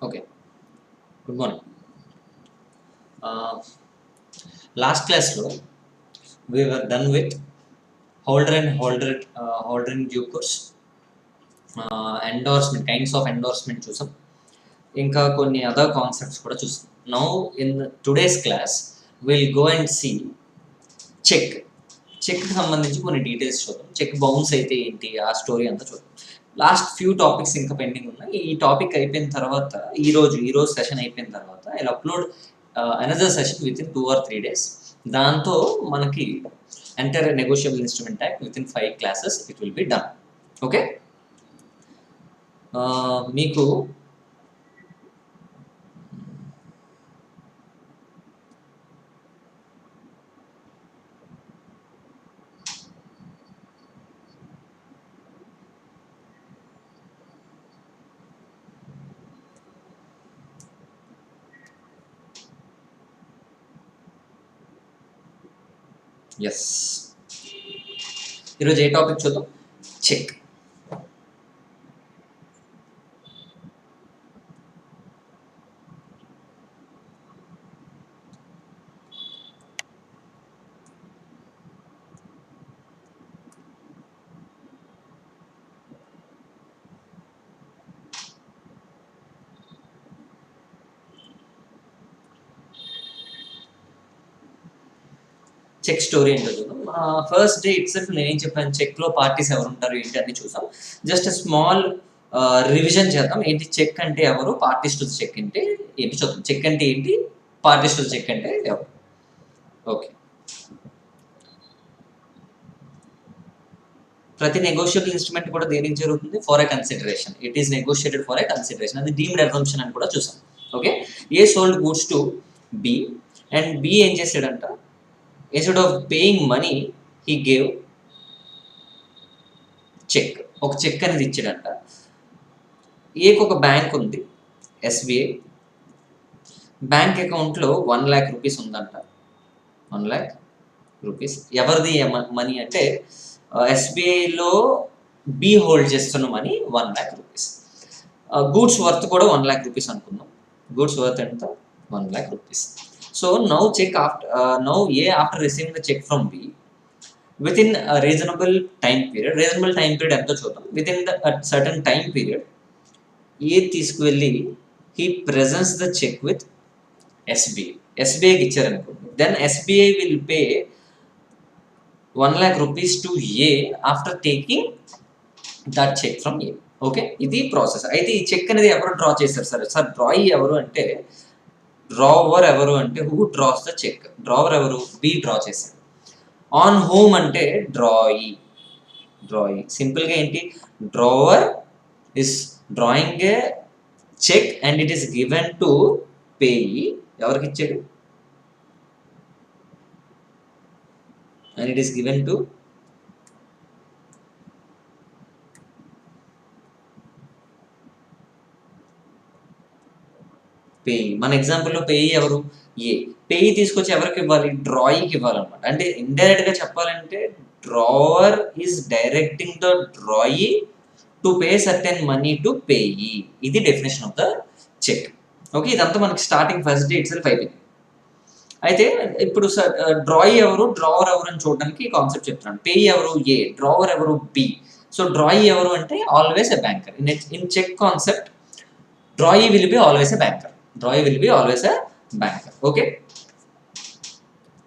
Okay, good morning. Last class lo we were done with holder and due course endorsement kinds of endorsement చూసాం. ఇంకా కొన్ని other concepts కూడా చూస్తాం. Now in today's class will go and see cheque చెక్కి సంబంధించి కొన్ని details చూద్దాం. Check bounce అయితే ఏంటి ఆ స్టోరీ అంతా చూద్దాం. లాస్ట్ ఫ్యూ టాపిక్స్ ఇంకా పెండింగ్ ఉన్నాయి. ఈ టాపిక్ అయిపోయిన తర్వాత ఈరోజు సెషన్ అయిపోయిన తర్వాత I upload another session with in 2 or 3 days. దాంతో మనకి enter negotiable instrument act with in 5 classes it will be done. Okay, మీకు ఎస్, ఈరోజు ఏ టాపిక్ చూద్దాం? చెక్. చెక్ స్టోరీ ఏంటో చూద్దాం. ఫస్ట్ డే ఇట్ సెల్ఫ్ నేనేం చెప్పాను, చెక్లో పార్టీస్ ఎవరు ఉంటారు ఏంటి అన్ని చూసాం. జస్ట్ స్మాల్ రివిజన్ చేద్దాం. ఏంటి చెక్ అంటే ఎవరు, పార్టీస్ టు చెక్ అంటే ఏంటి చూద్దాం. చెక్ అంటే ఏంటి, పార్టీస్ టు చెక్ అంటే ఎవరు. ఓకే, ప్రతి నెగోషియబుల్ ఇన్స్ట్రుమెంట్ కూడా దేనికి జరుగుతుంది? For a consideration. It is negotiated for a consideration. అది డీమ్డ్ అజంప్షన్ అని కూడా చూసాం. Okay, A sold goods to B and B ఏం చేసాడంట, instead of paying money he gave cheque. ఒక చెక్ అనేది ఇచ్చాడంట. ఏకి ఒక బ్యాంక్ ఉంది, ఎస్బీఐ. బ్యాంక్ అకౌంట్లో 1 lakh రూపీస్ ఉందంట. 1 lakh రూపీస్ ఎవరిది మనీ అంటే ఎస్బీఐలో బి హోల్డ్ చేస్తున్న money 1 lakh rupees. Goods worth కూడా 1 lakh రూపీస్ అనుకుందాం. గూడ్స్ వర్త్ ఎంత? 1 lakh rupees. So now A after receiving the check from B within a reasonable time period ఎంతో చూద్దాం. within the certain time period A తీసుకువెళ్ళి he presents the check with SBIకి ఇచ్చారనుకోండి. then SBI will pay 1 lakh rupees to A after taking that check from A. Okay, ఇది process. అయితే ఈ cheque అనేది ఎవరు draw చేశారు? సార్ డ్రాయి ఎవరు అంటే, డ్రావర్ ఎవరు అంటే who draws the cheque. Drawer ఎవరు? బి డ్రా చేశారు. ఆన్ హోమ్ అంటే డ్రాయి. సింపుల్గా ఏంటి, drawer is drawing a cheque and it is given to payee. ఎవరికి ఇచ్చాడు? And it is given to payee. మన ఎగ్జాంపుల్లో పేయి ఎవరు? ఏ. పేయి తీసుకొచ్చి ఎవరికి ఇవ్వాలి? డ్రాయికి ఇవ్వాలన్నమాట. అంటే ఇండైరెక్ట్ గా చెప్పాలంటే drawer is directing the drawee to pay certain money to payee. ఇది definition of the cheque. Okay, ఇదంతా మనకి starting first day itself అయిపోయింది. అయితే ఇప్పుడు డ్రాయి ఎవరు, డ్రావర్ ఎవరు అని చూడడానికి కాన్సెప్ట్ చెప్తున్నాను. పేయి ఎవరు? ఏ. డ్రావర్ ఎవరు? బి. సో డ్రాయి ఎవరు అంటే always a banker. In cheque concept drawee will be always a banker. Okay,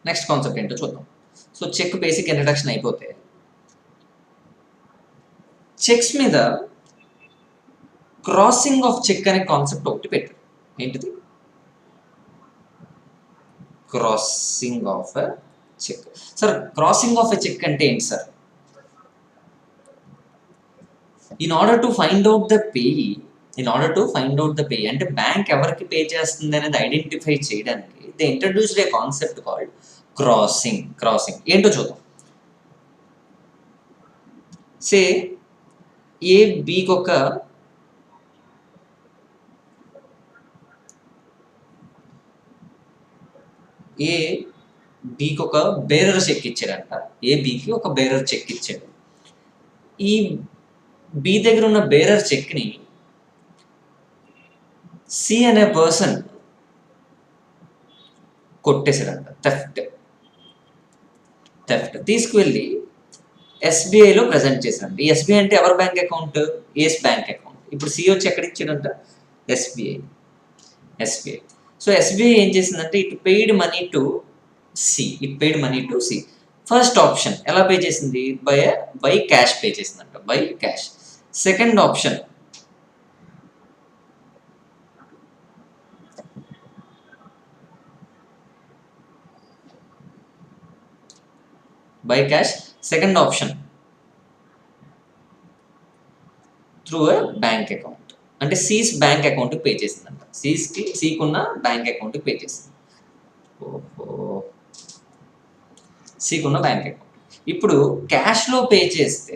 next concept ఏంటో చూద్దాం. సో చెక్ బేసిక్ ఇంట్రడక్షన్ అయిపోతే, చెక్స్ మీద క్రాసింగ్ ఆఫ్ చెక్ అనే కాన్సెప్ట్ ఒకటి పెట్టారు. ఏంటిది? Crossing of a cheque. Sir crossing of a cheque అంటే ఏంటి sir? In order to find out the payee అంటే బ్యాంక్ ఎవరికి పే చేస్తుంది అనేది ఐడెంటిఫై చేయడానికి they introduced a concept called crossing. ఏంటో చూద్దాం. సే ఏ బికి ఒక బేరర్ చెక్ ఇచ్చాడంట. ఏ బికి ఒక బేరర్ చెక్ ఇచ్చాడు. ఈ బి దగ్గర ఉన్న బేరర్ చెక్ని సి అనే పర్సన్ కొట్టేశాడంట, థెఫ్ట్ తీసుకువెళ్ళి ఎస్బీఐలో ప్రజెంట్ చేశాడు. ఈ ఎస్బీఐ అంటే ఎవరి bank account? A's bank account. ఇప్పుడు సి వచ్చి ఎక్కడ ఇచ్చాడంట? ఎస్బీఐ. సో ఎస్బీఐ ఏం చేసిందంటే it paid money to C. First option ఎలా పే చేసింది? బై క్యాష్ పే చేసిందంట, by cash. Second option by cash. Second option through a bank account, అంటే సీస్ బ్యాంక్ అకౌంట్కి పే చేసిందంట. సీకున్న బ్యాంక్ అకౌంట్కి పే చేసింది. సీకున్న బ్యాంక్ అకౌంట్. ఇప్పుడు క్యాష్లో పే చేస్తే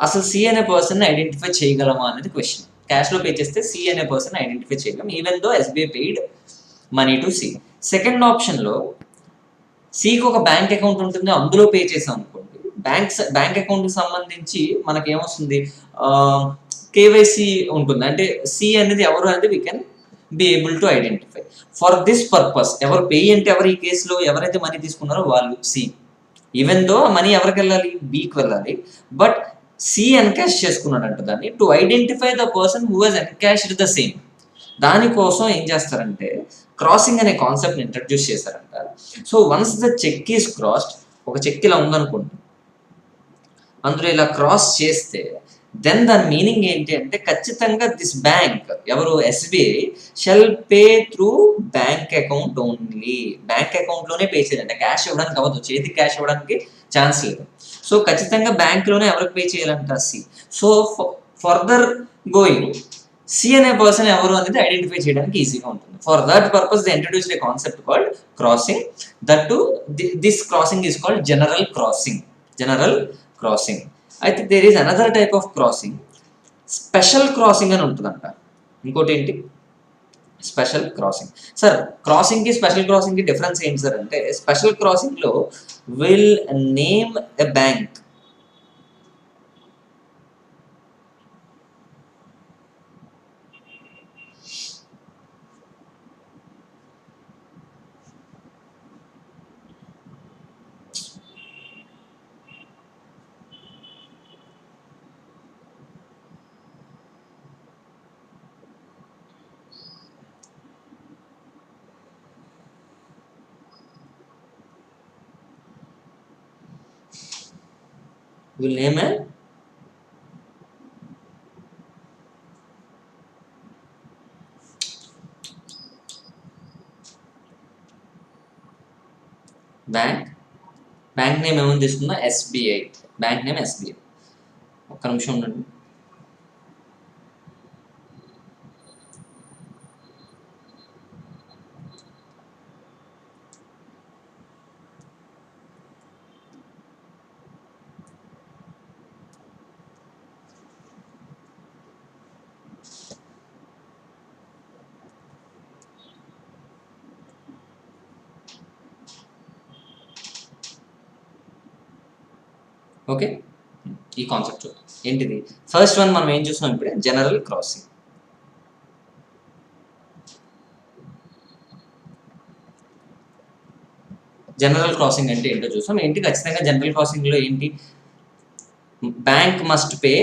అసలు సి అనే పర్సన్ ఐడెంటిఫై చేయగలమా అనేది క్వశ్చన్. క్యాష్లో పే చేస్తే సి అనే పర్సన్ ఐడెంటిఫై చేయగలం, even though SBI paid money to C. Second ఆప్షన్లో సికి ఒక బ్యాంక్ అకౌంట్ ఉంటుంది, అందులో పే చేసాం అనుకోండి, బ్యాంక్ అకౌంట్కి సంబంధించి మనకి ఏమొస్తుంది? కేవైసీ ఉంటుంది, అంటే సి అనేది ఎవరు అనేది we can be able to identify. For this purpose ఎవరు పే అంటే ఎవరు? ఈ కేసులో ఎవరైతే మనీ తీసుకున్నారో వాళ్ళు సి. ఈవెన్ దో మనీ ఎవరికి వెళ్ళాలి? బికి వెళ్ళాలి, బట్ సి ఎన్కాష్ చేసుకున్నాడంట దాన్ని, to identify the person who has encashed the same. దానికోసం ఏం చేస్తారంటే క్రాసింగ్ అనే కాన్సెప్ట్ని ఇంట్రడ్యూస్ చేశారంట. So once the cheque is crossed, ఒక చెక్ ఇలా ఉందనుకోండి, అందులో ఇలా క్రాస్ చేస్తే దెన్ దాని మీనింగ్ ఏంటి అంటే ఖచ్చితంగా దిస్ బ్యాంక్ ఎవరు? SBI shall pay through bank account only. Bank అకౌంట్లోనే పే చేయాలంటే క్యాష్ ఇవ్వడానికి అవ్వదు, చేతికి క్యాష్ ఇవ్వడానికి ఛాన్స్ లేదు. సో ఖచ్చితంగా బ్యాంక్లోనే ఎవరికి పే చేయాలంట? C. So further going C అనే పర్సన్ ఎవరు అనేది ఐడెంటిఫై చేయడానికి ఈజీగా ఉంటుంది. For that purpose they introduced a concept called crossing. That to this crossing is called general crossing. అయితే there is another type of crossing, special crossing అని ఉంటుందంట. ఇంకోటి ఏంటి? Special crossing. సార్ క్రాసింగ్కి స్పెషల్ క్రాసింగ్కి డిఫరెన్స్ ఏంటి సార్ అంటే, special క్రాసింగ్లో will name a bank, will name a bank name ఏమని తీసుకున్నా? ఎస్బీఐ. Bank name SBI. ఒక్క నిమిషం ఉండండి. ఓకే, ఈ కాన్సెప్ట్ ఏంటిది? ఫస్ట్ వన్ మనం ఏం చూస్తున్నాం ఇప్పుడే, జనరల్ క్రాసింగ్. జనరల్ క్రాసింగ్ అంటే ఏంటో చూసాం. ఏంటి ఖచ్చితంగా జనరల్ క్రాసింగ్లో ఏంటి? Bank must pay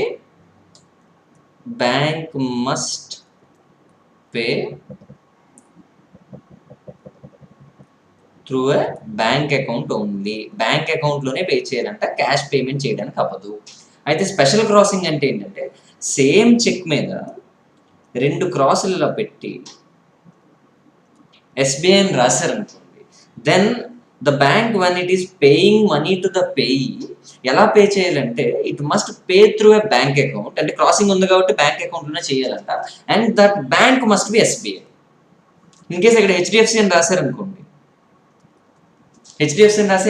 through a bank account only. Bank అకౌంట్లోనే పే చేయాలంట, క్యాష్ పేమెంట్ చేయడానికి అవ్వదు. అయితే స్పెషల్ క్రాసింగ్ అంటే ఏంటంటే సేమ్ చెక్ మీద 2 క్రాసులలో పెట్టి ఎస్బీఐ అని రాశారనుకోండి, then the bank one it is paying money to the payee ఎలా పే చేయాలంటే it must pay through a bank account, అంటే క్రాసింగ్ ఉంది కాబట్టి బ్యాంక్ అకౌంట్లోనే చేయాలంట, and that bank must be SBI. In case ఇక్కడ హెచ్డిఎఫ్సి అని రాశారనుకోండి, హెచ్డిఎఫ్సి అని రాసి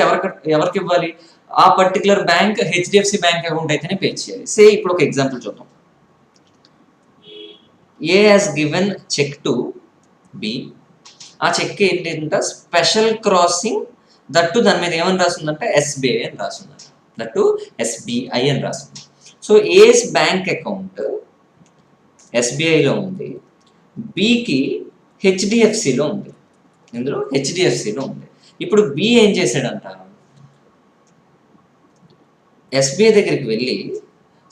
ఎవరికి ఇవ్వాలి? ఆ particular bank HDFC bank account అయితేనే పే చేయాలి. సే ఇప్పుడు ఒక ఎగ్జాంపుల్ చూద్దాం. A has given cheque to B. ఆ చెక్ ఏంటంటే స్పెషల్ క్రాసింగ్, దట్టు దాని మీద ఏమని రాస్తుందంటే ఎస్బీఐ అని రాస్తుందంట, దట్టు ఎస్బీఐ అని రాస్తుంది. సో ఏస్ బ్యాంక్ అకౌంట్ ఎస్బీఐలో ఉంది, బికి హెచ్డిఎఫ్సిలో ఉంది, ఇందులో హెచ్డిఎఫ్సిలో ఉంది. ఇప్పుడు బి ఏం చేశాడంట, ఎస్బీఐ దగ్గరికి వెళ్ళి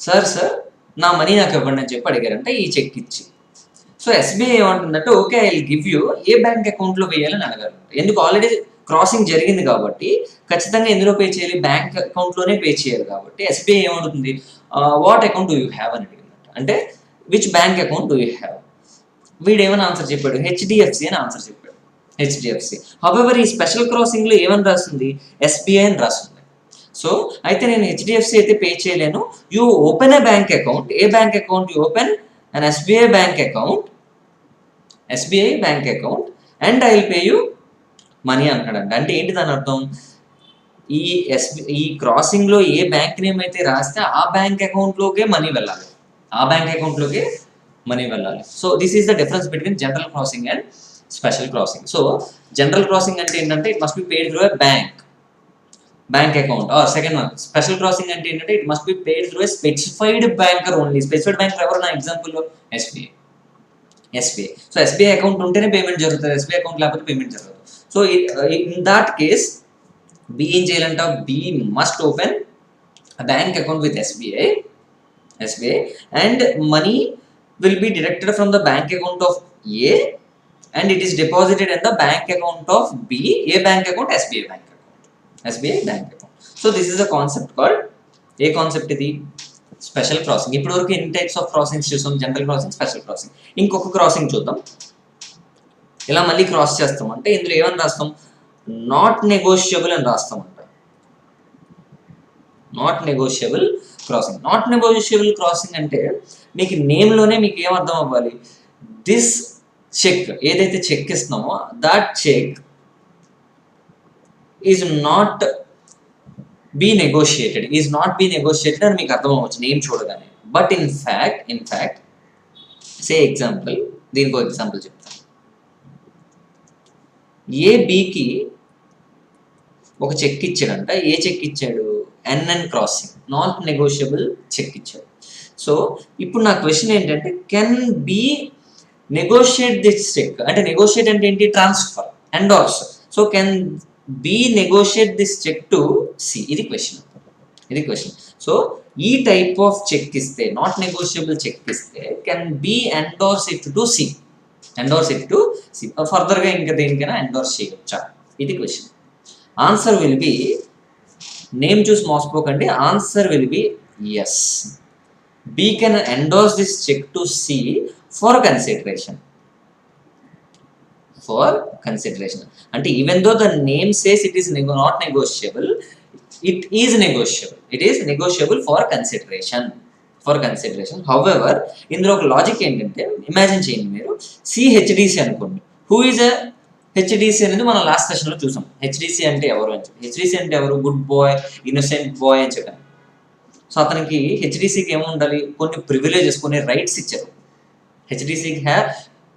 సార్ నా మనీ నాకు ఇవ్వండి అని చెప్పి అడిగారంట ఈ చెక్ ఇచ్చి. సో ఎస్బీఐ ఏమంటుందంటే okay I will give you, A bank అకౌంట్లో వేయాలని అడగారు. ఎందుకు, ఆల్రెడీ క్రాసింగ్ జరిగింది కాబట్టి ఖచ్చితంగా ఎందులో పే చేయాలి, బ్యాంక్ అకౌంట్లోనే పే చేయాలి కాబట్టి ఎస్బీఐ ఏమడుగుతుంది, what account do you have అని అడిగిందంట. అంటే which bank account do you have, వీడు ఏమైనా ఆన్సర్ చెప్పాడు, హెచ్డిఎఫ్సి అని ఆన్సర్ చెప్పాడు, హెచ్డిఎఫ్సి. హౌవెవర్ ఈ స్పెషల్ క్రాసింగ్లో ఏమని రాస్తుంది, ఎస్బీఐ అని రాస్తుంది. సో అయితే నేను హెచ్డిఎఫ్సి అయితే పే చేయలేను, you open a bank account, a bank account, you open an SBI bank account, SBI bank account and I will pay you money అంటాడంట. అంటే ఏంటి దాని అర్థం, ఈ క్రాసింగ్లో ఏ బ్యాంక్ నేమ్ అయితే రాస్తే ఆ బ్యాంక్ అకౌంట్లోకే మనీ వెళ్ళాలి, ఆ బ్యాంక్ అకౌంట్లోకే మనీ వెళ్ళాలి. So this is the difference between general crossing and special crossing. So general crossing అంటే ఏంటంటే it must be paid through a bank account, or second one special crossing అంటే ఏంటంటే it must be paid through a specified banker only. Specified banker ఎవరు, నా ఎగ్జాంపుల్లో SBI. So SBI account ఉంటేనే payment జరుగుతుంది, SBI account లేకపోతే payment జరగదు. So in that case B ఏం చేయాలంట, B must open bank account with SBI and money will be deducted from the bank account of A and it is deposited in the bank account of B, A bank account, SBI bank account. So this is a concept called, a concept ఇది special crossing. ఇప్పటి వరకు ఎన్ని types of crossings చూసాం, general crossing, special crossing. ఇంకొక crossing చూద్దాం. ఇలా మళ్ళీ cross చేస్తాం అంటే ఇందులో ఏమని రాస్తాం, నాట్ నెగోషియబుల్ అని రాస్తామంట. Not negotiable crossing. Not negotiable crossing అంటే మీకు నేమ్లోనే మీకు ఏమర్థం అవ్వాలి, దిస్ చెక్ ఏదైతే చెక్ ఇస్తున్నామో that cheque is not be negotiated అని మీకు అర్థం అవ్వచ్చు నేమ్ చూడగానే. But in fact say example, దీనికి ఒక ఎగ్జాంపుల్ చెప్తాను. ఏ బికి ఒక చెక్ ఇచ్చాడంట, ఏ చెక్ ఇచ్చాడు, NN crossing, not negotiable cheque ఇచ్చాడు. సో ఇప్పుడు నా క్వశ్చన్ ఏంటంటే can B negotiate this cheque, అంటే నెగోషియేట్ అంటే ఏంటి, transfer, endorse. So can B negotiate this cheque to C, ఇది క్వశ్చన్. సో ఈ టైప్ ఆఫ్ చెక్ ఇస్తే, నాట్ నెగోషియబుల్ చెక్ ఇస్తే can B endorse it to C, ఫర్దర్గా ఇంకా దేనికైనా ఎండోర్స్ చేయొచ్చా, ఇది question. Answer will be, name చూసి మోసపోకండి, answer will be yes. B can endorse this check to C for consideration. అంటే even though the name says it is not negotiable, it is negotiable for consideration. However, ఇందులో ఒక logic ఏంటంటే, imagine చేయండి మీరు CHDC అనుకోండి. Who is a HDC అనేది మనం last సెషన్లో చూసాం. హెచ్డిసి అంటే ఎవరు అని చెప్పి, హెచ్డిసి అంటే ఎవరు, గుడ్ బాయ్, ఇన్నోసెంట్ బాయ్ అని చెప్పాను. సో అతనికి హెచ్డిసికి ఏముండాలి, కొన్ని ప్రివిలేజెస్, కొన్ని రైట్స్ ఇచ్చారు. హెచ్డిసికి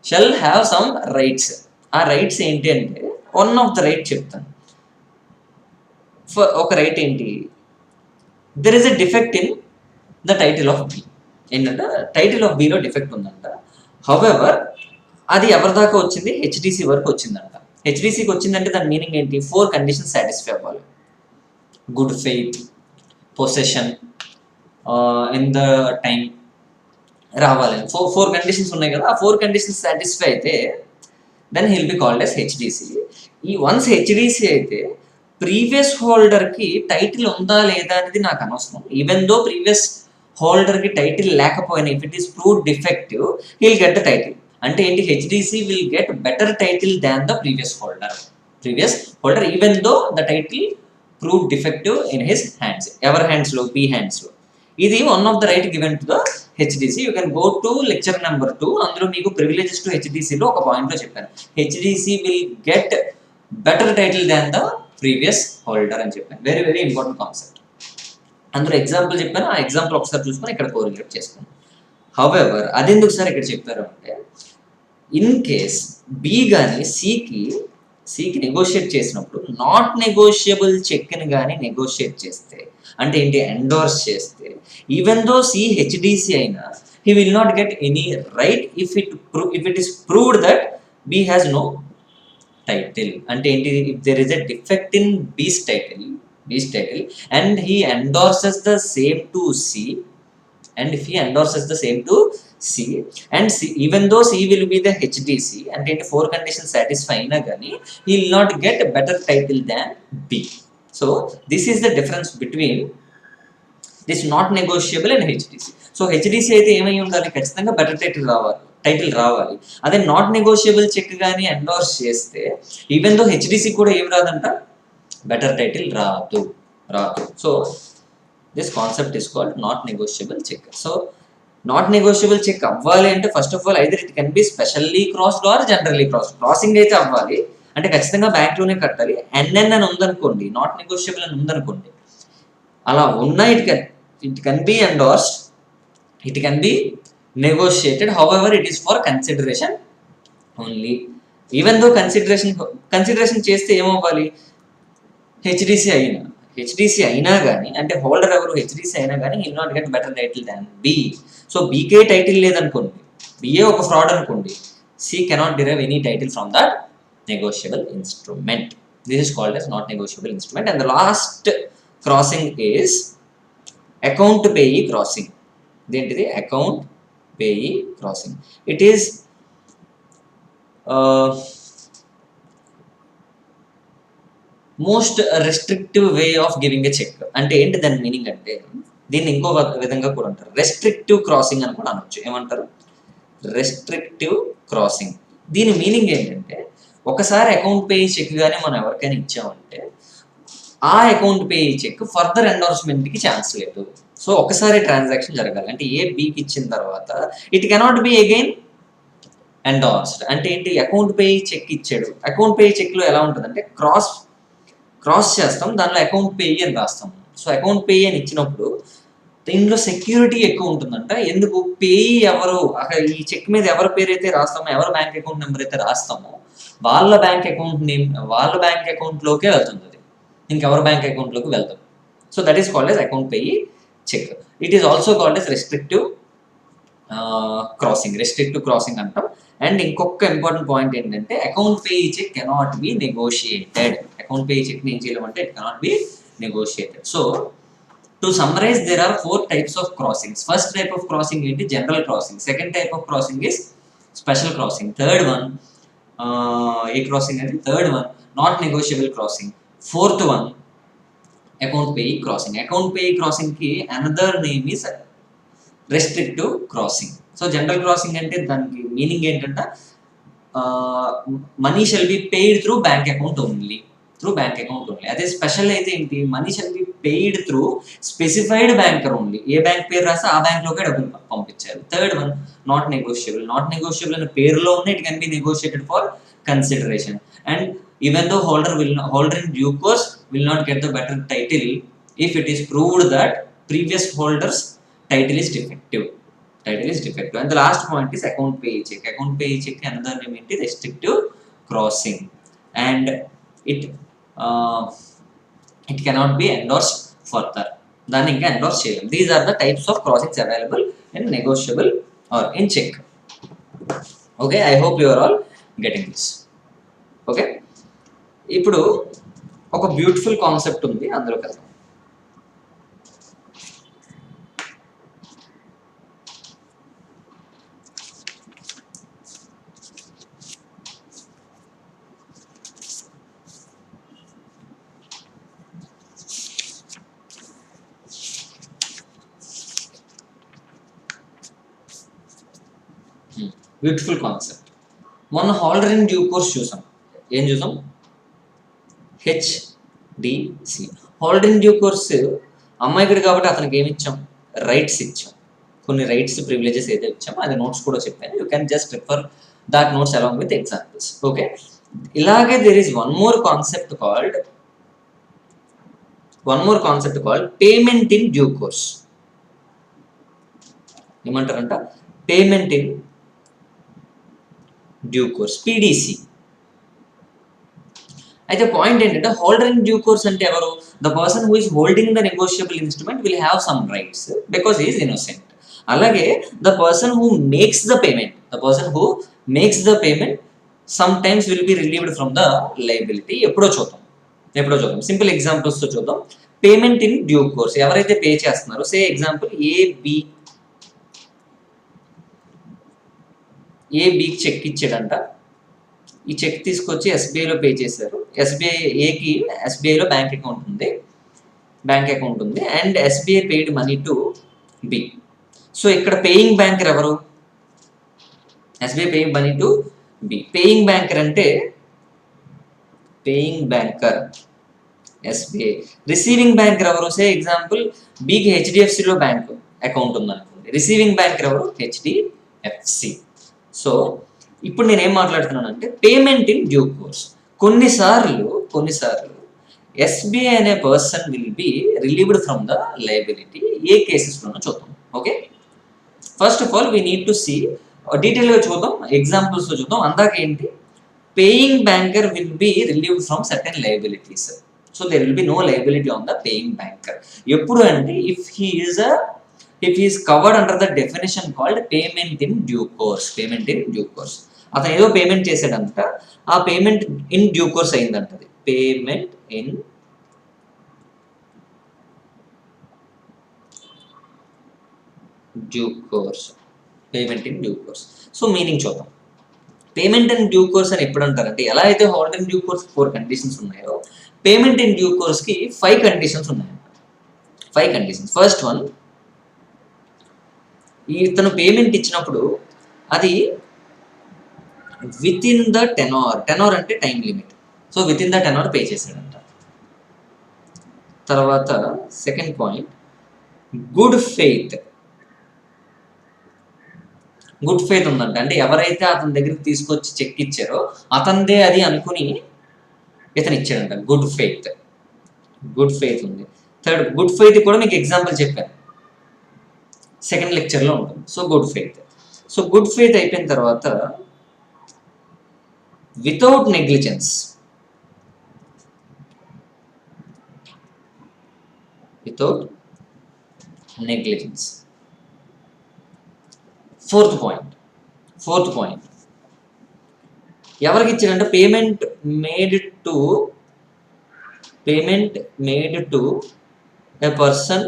షెల్ హ్యావ్ సమ్ రైట్స్. ఆ రైట్స్ ఏంటి అంటే, వన్ ఆఫ్ ద రైట్ చెప్తాను. ఒక రైట్ ఏంటి, there is a defect in the title of B. ఏంటంటే టైటిల్ ఆఫ్ బిలో డిఫెక్ట్ ఉందంట. హౌవెవర్ అది ఎవరి దాకా వచ్చింది, హెచ్డిసి వరకు వచ్చిందంట. హెచ్డిసికి వచ్చిందంటే దాని మీనింగ్ ఏంటి, 4 కండిషన్స్ సాటిస్ఫై అవ్వాలి. Good faith, possession, in the time రావాలి. 4 కండిషన్స్ ఉన్నాయి కదా, ఆ 4 కండిషన్స్ సాటిస్ఫై అయితే then he'll be called as HDC. ఈ వన్స్ హెచ్డిసి అయితే ప్రీవియస్ హోల్డర్కి టైటిల్ ఉందా లేదా అనేది నాకు అనవసరం. ఈవెన్ దో ప్రీవియస్ హోల్డర్కి టైటిల్ లేకపోయినా, if it is proved defective, he'll get the title. అంటే ఏంటి, HDC will get better title than the previous holder even though the title prove defective in his hands. ఎవరి హ్యాండ్స్లో, B హ్యాండ్స్లో. ఇది one of the right given to the HDC. You can go to lecture number 2, అందులో మీకు privileges to హెచ్డిసిలో ఒక పాయింట్లో చెప్పాను. HDC will get better title than the previous holder అని చెప్పాను. Very very important concept. అందులో ఎగ్జాంపుల్ చెప్పాను, ఆ ఎగ్జాంపుల్ ఒకసారి చూసుకొని ఇక్కడ కోరిలేట్ చేసుకున్నాను. హౌవెవర్ అదెందుకు సార్ ఇక్కడ చెప్పారు అంటే, ఇన్ కేస్ బి కానీ సికి నెగోషియేట్ చేసినప్పుడు నాట్ నెగోషియబుల్ చెక్ని కానీ నెగోషియేట్ చేస్తే, అంటే ఏంటి, ఎండోర్స్ చేస్తే, ఈవెన్ దో సి హెచ్డిసి అయినా he will not get any right if it if it is proved that B has no title, అంటే ఏంటి, if there is a defect in B's title and he endorses the same to C, and if he endorses the same to C and C, even though C will be the HDC అంటే ఏంటి 4 conditions satisfy అయినా కానీ he will not get a better title than B. So this is the difference between this not negotiable and HDC. So HDC అయితే ఏమై ఉండాలి, ఖచ్చితంగా better title రావాలి. అదే నాట్ నెగోషియబుల్ చెక్ కానీ ఎండోర్స్ చేస్తే ఈవెన్ దో హెచ్డిసి కూడా ఏం రాదంట, బెటర్ టైటిల్ రాదు. So this concept is called not negotiable cheque. So not negotiable cheque అవ్వాలి అంటే first of all either it can be specially crossed or generally crossed. Crossing అయితే అవ్వాలి అంటే ఖచ్చితంగా బ్యాంక్లోనే కట్టాలి. ఎన్ఎన్ అని ఉందనుకోండి, నాట్ నెగోషియబుల్ అని ఉందనుకోండి, అలా ఉన్న it can be endorsed, it can be negotiated, however it is for consideration only. Even though consideration చేస్తే ఏమవ్వాలి, హెచ్డిసి అయినా కానీ అంటే హోల్డర్ ఎవరు హెచ్డిసి అయినా కానీ he will not get better title than B. So బీకే టైటిల్ లేదనుకోండి, బిఏ ఒక ఫ్రాడ్ అనుకోండి, C cannot derive any title from that negotiable instrument. This is called as not negotiable instrument. And the last crossing is account payee crossing. ఏంటిది, account payee crossing. It is most restrictive way of giving a cheque. అంటే ఏంటి దాని meaning అంటే, దీన్ని ఇంకో విధంగా కూడా అంటారు, రెస్ట్రిక్టివ్ క్రాసింగ్ అని కూడా అనొచ్చు. ఏమంటారు, రెస్ట్రిక్టివ్ క్రాసింగ్. దీని మీనింగ్ ఏంటంటే, ఒకసారి అకౌంట్ పే చెక్ కానీ మనం ఎవరికైనా ఇచ్చామంటే ఆ అకౌంట్ పే చెక్ ఫర్దర్ ఎండోర్స్మెంట్కి ఛాన్స్ లేదు. సో ఒకసారి ట్రాన్సాక్షన్ జరగాలి. అంటే ఏ బీకి ఇచ్చిన తర్వాత it cannot be again endorsed. అంటే ఏంటి, అకౌంట్ పే చెక్ ఇచ్చాడు, అకౌంట్ పే చెక్లో ఎలా ఉంటుందంటే క్రాస్ చేస్తాం, దానిలో అకౌంట్ పే అని రాస్తాం. సో అకౌంట్ పే అని ఇచ్చినప్పుడు దీనిలో సెక్యూరిటీ ఎక్కువ ఉంటుందంట. ఎందుకు, పేయి ఎవరు, అక్కడ ఈ చెక్ మీద ఎవరి పేరు అయితే రాస్తామో, ఎవరి బ్యాంక్ అకౌంట్ నెంబర్ అయితే రాస్తామో వాళ్ళ బ్యాంక్ అకౌంట్ నేమ్ వాళ్ళ బ్యాంక్ అకౌంట్లోకే వెళ్తుంది, అది ఇంకెవరి బ్యాంక్ అకౌంట్లోకి వెళ్తాం. So that is called as account payee cheque. It is also called as restrictive crossing అంటాం. అండ్ ఇంకొక ఇంపార్టెంట్ పాయింట్ ఏంటంటే, account payee cheque cannot be negotiated. Account payee cheque ఏం చేయలేమంటే it cannot be negotiated. So to summarize, there are 4 types of crossings. First type of crossing is general crossing. Second type of crossing is special crossing. Third one not negotiable crossing. Fourth one account payee crossing. Account payee crossing ki another name is restrictive crossing. So general crossing ante daniki meaning entanta money shall be paid through bank account only. అదే special అయితే ఏంటి, money shall be paid through specified banker only. A bank పేరు రాస్తే ఆ బ్యాంక్లోకే డబ్బులు పంపించారు. Third one not negotiable అనే పేరులో ఉన్న it can B negotiated for consideration. And even though holder in due course will not get the better title if it is proved that previous holders title is defective. And the last point is account payee check. Account payee check another name is restrictive crossing, and it cannot be endorsed further. దాన్ని ఇంకా endorse చేయలేం. These are the types of crossings available in negotiable or in cheque. Okay, I hope you are all getting this. Okay, ఇప్పుడు ఒక beautiful concept ఉంది, అందులో కదా beautiful concept. మొన్న holder in due course చూసాం. ఏం చూసాం, HDC. Holder in due course అమ్మాయికుడు కాబట్టి అతనికి ఏమి ఇచ్చాం, రైట్స్ ఇచ్చాం. కొన్ని రైట్స్ ప్రివిలేజెస్ ఏదో ఇచ్చామో అది నోట్స్ కూడా చెప్పాను. You can just refer that notes along with examples. Okay, ఇలాగే there is one more concept called payment in due course. ఏమంటారంట, payment in due course, PDC. అయితే పాయింట్ ఏంటంటే, హోల్డర్ ఇన్ డ్యూ కోర్స్ అంటే ఎవరు, the person who is holding the negotiable instrument will have some rights because he is innocent. అలాగే the person who makes the payment sometimes will be relieved from the liability. ఎప్పుడో చూద్దాం. Simple ఎగ్జాంపుల్స్తో చూద్దాం. Payment in due course, ఎవరైతే pay చేస్తున్నారో, సే example ఏ బీకి check ఇచ్చాడంట. ఈ check తీసుకొచ్చి ఎస్బీఐలో పే చేశారు. ఎస్బీఐలో బ్యాంక్ అకౌంట్ ఉంది and SBI paid money to B. So ఇక్కడ పేయింగ్ బ్యాంకర్ ఎవరు? SBI paying money to B. Paying banker SBI. Receiving banker ఎవరు? సే ఎగ్జాంపుల్ బికి హెచ్డిఎఫ్సిలో బ్యాంక్ అకౌంట్ ఉందనుకోండి. రిసీవింగ్ బ్యాంకర్ ఎవరు? హెచ్డిఎఫ్సి. సో ఇప్పుడు నేనేం మాట్లాడుతున్నానంటే పేమెంట్ ఇన్ డ్యూ కోర్స్. కొన్నిసార్లు ఎస్బీఐ అనే person will be relieved from the liability. ఏ కేసెస్లోనో చూద్దాం. Okay, first of all we need to see, డీటెయిల్గా చూద్దాం, ఎగ్జాంపుల్స్లో చూద్దాం. అందాక ఏంటి? Paying banker will be relieved from certain liabilities. So there will be no liability on the paying banker. ఎప్పుడు అంటే if he is covered under the definition called payment in due course. అతను ఏదో పేమెంట్ చేశాడంట, ఆ payment in due course అయిందంటది. Payment in due course. So meaning చూద్దాం. Payment in due course అని ఎప్పుడు అంటారంటే, ఎలా అయితే holder in due course 4 conditions ఉన్నాయో, పేమెంట్ ఇన్ డ్యూ కోర్స్కి 5 కండిషన్స్ ఉన్నాయంట. 5 కండిషన్స్. ఫస్ట్ వన్, ఇతను పేమెంట్ ఇచ్చినప్పుడు అది విత్ ఇన్ ద టెనోర్ అంటే time limit. So within the tenor pay చేశాడంట. తర్వాత సెకండ్ పాయింట్, గుడ్ ఫెయిత్ ఉందంట. అంటే ఎవరైతే అతని దగ్గరికి తీసుకొచ్చి చెక్ ఇచ్చారో అతనిదే అది అనుకుని ఇతను ఇచ్చాడంట. గుడ్ ఫెయిత్ ఉంది. థర్డ్, గుడ్ ఫెయిత్ కూడా మీకు ఎగ్జాంపుల్ చెప్పాను, సెకండ్ లెక్చర్లో ఉంటుంది. సో గుడ్ ఫెయిత్ అయిపోయిన తర్వాత వితౌట్ నెగ్లిజెన్స్. ఫోర్త్ పాయింట్ ఎవరికి ఇచ్చారంటే payment made to a person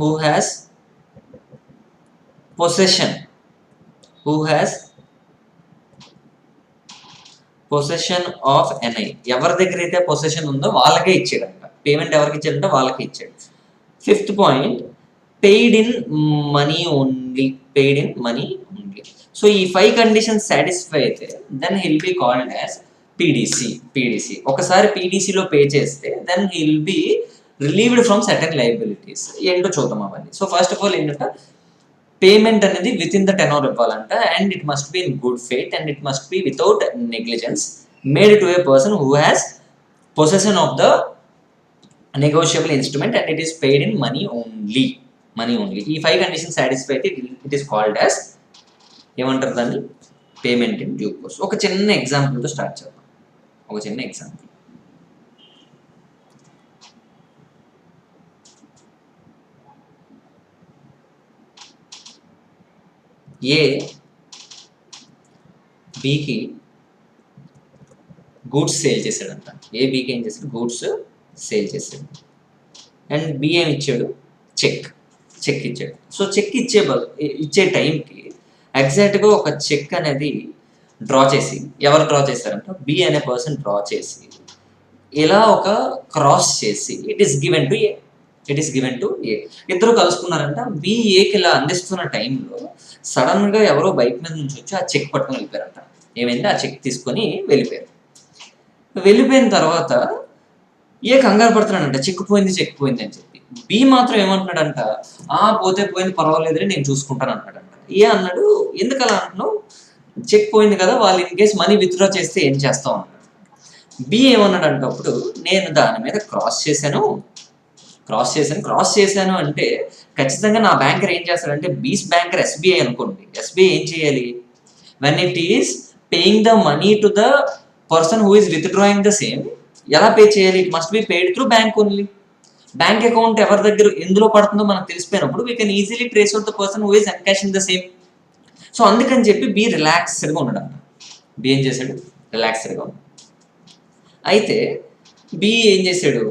who has possession of NI. ఎవరి దగ్గర అయితే పొసెషన్ ఉందో వాళ్ళకే ఇచ్చాడంట. పేమెంట్ ఎవరికి ఇచ్చాడంటే వాళ్ళకే ఇచ్చాడు. Fifth point, paid in money only. So ఈ 5 కండిషన్స్ సాటిస్ఫై అయితే then he'll be called as PDC. ఒకసారి పీడీసీలో పే చేస్తే then he'll be relieved from certain liabilities. ఏంటో చూద్దాం అవన్నీ. సో ఫస్ట్ ఆఫ్ ఆల్ ఏంటంటే పేమెంట్ అనేది విత్ ఇన్ ద టెనోర్ ఇవ్వాలంట, and it must be in good faith, and it must be without negligence, made to a person who has possession of the negotiable instrument, and it is paid in money only. ఈ 5 conditions satisfy అయితే it is called as, ఏమంటారు దాన్ని? Payment in due course. ఒక చిన్న ఎగ్జాంపుల్తో start చేద్దాం. ఏ బీకి goods sale చేశాడంట. బీకి ఏం చేశాడు? గూడ్స్ సేల్ చేశాడు. అండ్ బి ఏమి ఇచ్చాడు? చెక్ ఇచ్చాడు. సో చెక్ ఇచ్చే టైంకి ఎగ్జాక్ట్గా ఒక చెక్ అనేది డ్రా చేసి, ఎవరు డ్రా చేశారంట? బి అనే పర్సన్ డ్రా చేసి ఇలా ఒక క్రాస్ చేసి ఇట్ ఈస్ గివెన్ టు ఏ. ఇద్దరు కలుసుకున్నారంట. బి ఏకి ఇలా అందిస్తున్న టైంలో సడన్ గా ఎవరో బైక్ మీద నుంచి వచ్చి ఆ చెక్ పట్టుకొని వెళ్ళిపోయారంట. ఏమైంది? ఆ చెక్ తీసుకొని వెళ్ళిపోయిన తర్వాత ఏ కంగారు పడుతున్నాడంట, చెక్ పోయింది అని చెప్పి. బి మాత్రం ఏమంటున్నాడంట, పోతే పోయింది, పర్వాలేదని నేను చూసుకుంటాను అంటున్నాడంట. ఏ అన్నాడు, ఎందుకు అలా అంటున్నావు? చెక్ పోయింది కదా, వాళ్ళు ఇన్ కేస్ మనీ విత్డ్రా చేస్తే ఏం చేస్తావు అన్నాడు. బి ఏమన్నాడంట, అప్పుడు నేను దాని మీద క్రాస్ చేశాను అంటే ఖచ్చితంగా నా బ్యాంకర్ ఏం చేస్తాడంటే, బీస్ బ్యాంకర్ ఎస్బీఐ అనుకోండి. ఎస్బీఐ ఏం చేయాలి? When it is paying the money to the person who is withdrawing the same, ఎలా పే చేయాలి? It must be paid through bank only. Bank account ఎవరి దగ్గర ఎందులో పడుతుందో మనకు తెలిసిపోయినప్పుడు we can easily trace out the person who is encashing the same. So అందుకని చెప్పి బి రిలాక్స్డ్గా ఉండడం. బి ఏం చేశాడు? రిలాక్స్డ్గా ఉన్నాడు. అయితే బి ఏం చేశాడు?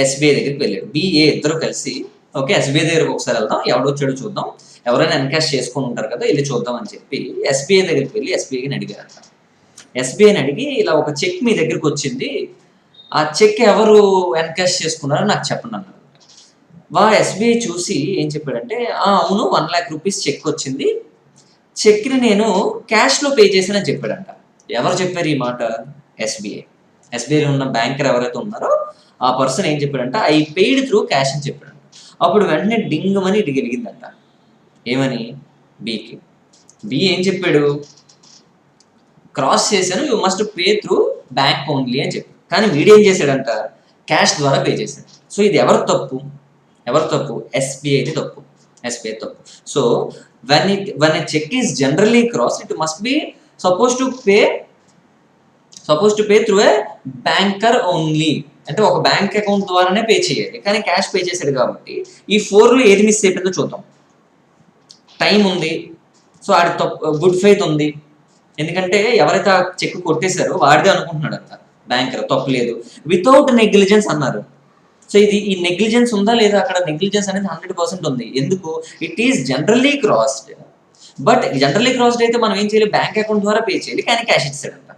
ఎస్బీఐ దగ్గరికి వెళ్ళాడు. బిఏ ఇద్దరు కలిసి ఓకే ఎస్బీఐ దగ్గరకు ఒకసారి వెళ్దాం, ఎవడొచ్చాడో చూద్దాం, ఎవరైనా ఎన్కాష్ చేసుకొని ఉంటారు కదా, వెళ్ళి చూద్దాం అని చెప్పి ఎస్బీఐ దగ్గరికి వెళ్ళి ఎస్బీఐని అడిగారంట. ఎస్బీఐని అడిగి ఇలా ఒక చెక్ మీ దగ్గరికి వచ్చింది, ఆ చెక్ ఎవరు ఎన్కాష్ చేసుకున్నారో నాకు చెప్పండి అన్నారు. ఎస్బీఐ చూసి ఏం చెప్పాడంటే, అవును 1,00,000 రూపీస్ చెక్ వచ్చింది, చెక్ని నేను క్యాష్లో పే చేశానని చెప్పాడంట. ఎవరు చెప్పారు ఈ మాట? ఎస్బీఐ. ఎస్బీఐలో ఉన్న బ్యాంకర్ ఎవరైతే ఉన్నారో ఆ పర్సన్ ఏం చెప్పాడంట, ఐ పెయిడ్ త్రూ క్యాష్ అని చెప్పాడంట. అప్పుడు వెంటనే డింగమని ఇటు గెలిగిందంట. ఏమని? బీకి. బి ఏం చెప్పాడు? క్రాస్ చేశాను, you must pay through bank only అని చెప్పాడు. కానీ వీడేం చేశాడంట? క్యాష్ ద్వారా పే చేశాడు. సో ఇది ఎవరు తప్పు? ఎవరు తప్పు? ఎస్బీఐది తప్పు. ఎస్బీఐ తప్పు. So when a check is generally crossed, it must be supposed to pay through a banker only. అంటే ఒక బ్యాంక్ అకౌంట్ ద్వారానే పే చేయాలి, కానీ క్యాష్ పే చేశాడు కాబట్టి ఈ 4లో ఏది మిస్ అయిపోయిందో చూద్దాం. టైం ఉంది, సో ఆడి గుడ్ ఫెయిత్ ఉంది, ఎందుకంటే ఎవరైతే ఆ చెక్ కొట్టేశారో వాడిదే అనుకుంటున్నాడు అంట బ్యాంకర్, తప్పు లేదు. వితౌట్ నెగ్లిజెన్స్ అన్నారు. సో ఈ నెగ్లిజెన్స్ ఉందా లేదా? అక్కడ నెగ్లిజెన్స్ అనేది 100% ఉంది. ఎందుకు? It is generally crossed. But generally crossed అయితే మనం ఏం చేయాలి? బ్యాంక్ అకౌంట్ ద్వారా పే చేయాలి, కానీ క్యాష్ ఇచ్చాడంట.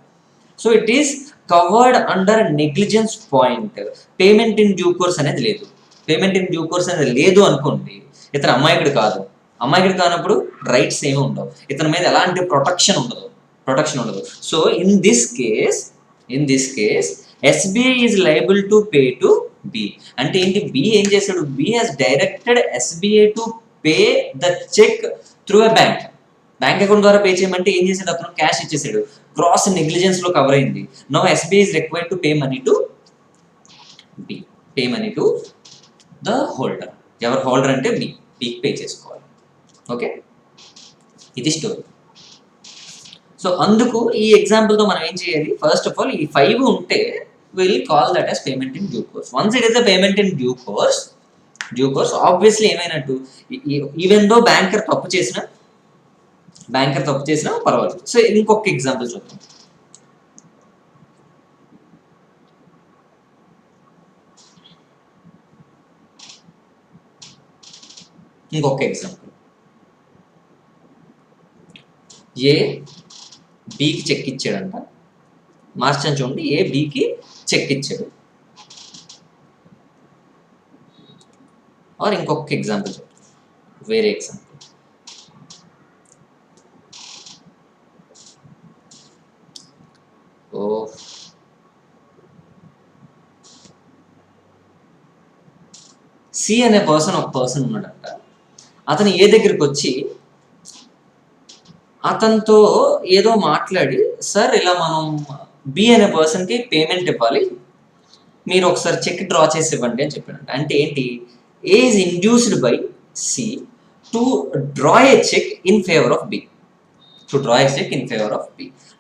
So it is covered under negligence point. Payment in due course అనేది లేదు. పేమెంట్ ఇన్ డ్యూ కోర్స్ అనేది లేదు అనుకోండి, ఇతను అమాయకుడు కాదు. అమాయకుడు కానప్పుడు రైట్స్ ఏమి ఉండవు, ఇతని మీద ఎలాంటి ప్రొటెక్షన్ ఉండదు. So in this case SBI is liable to pay to B. అంటే ఏంటి? బి ఏం చేశాడు? B has directed SBI to pay the cheque through a bank account ద్వారా పే చేయమంటే ఏం చేశాడు? అతను క్యాష్ ఇచ్చేసాడు. క్రాస్ నెగ్లిజెన్స్ లో కవర్ అయింది. No SBI is required to pay money to B, pay money to the holder. ఎవరు holder అంటే బికి పే చేసుకోవాలి. ఓకే, ఇది స్టోరీ. సో అందుకు ఈ ఎగ్జాంపుల్తో మనం ఏం చేయాలి? ఫస్ట్ ఆఫ్ ఆల్ ఈ 5 ఉంటే will call that as payment in due course. Once it is the payment in due course obviously ఏమైనట్టు, ఈవెన్ దో బ్యాంకర్ తప్పు చేసినా పర్వాలేదు. సో ఇంకొక ఎగ్జాంపుల్ చూద్దాం. ఏ బికి చెక్ ఇచ్చాడంట. మార్చని చూడండి, ఏ బికి చెక్ ఇచ్చాడు. ఆర్ ఇంకొక ఎగ్జాంపుల్ చెప్తాను, వేరే ఎగ్జాంపుల్. సి అనే ఒక పర్సన్ ఉన్నాడంట. అతను ఏ దగ్గరికి వచ్చి అతనితో ఏదో మాట్లాడి, సార్ ఇలా మనం బి అనే పర్సన్కి పేమెంట్ ఇవ్వాలి, మీరు ఒకసారి చెక్ డ్రా చేసి ఇవ్వండి అని చెప్పాడంట. అంటే ఏంటి? A is induced by C to draw a cheque in favour of B.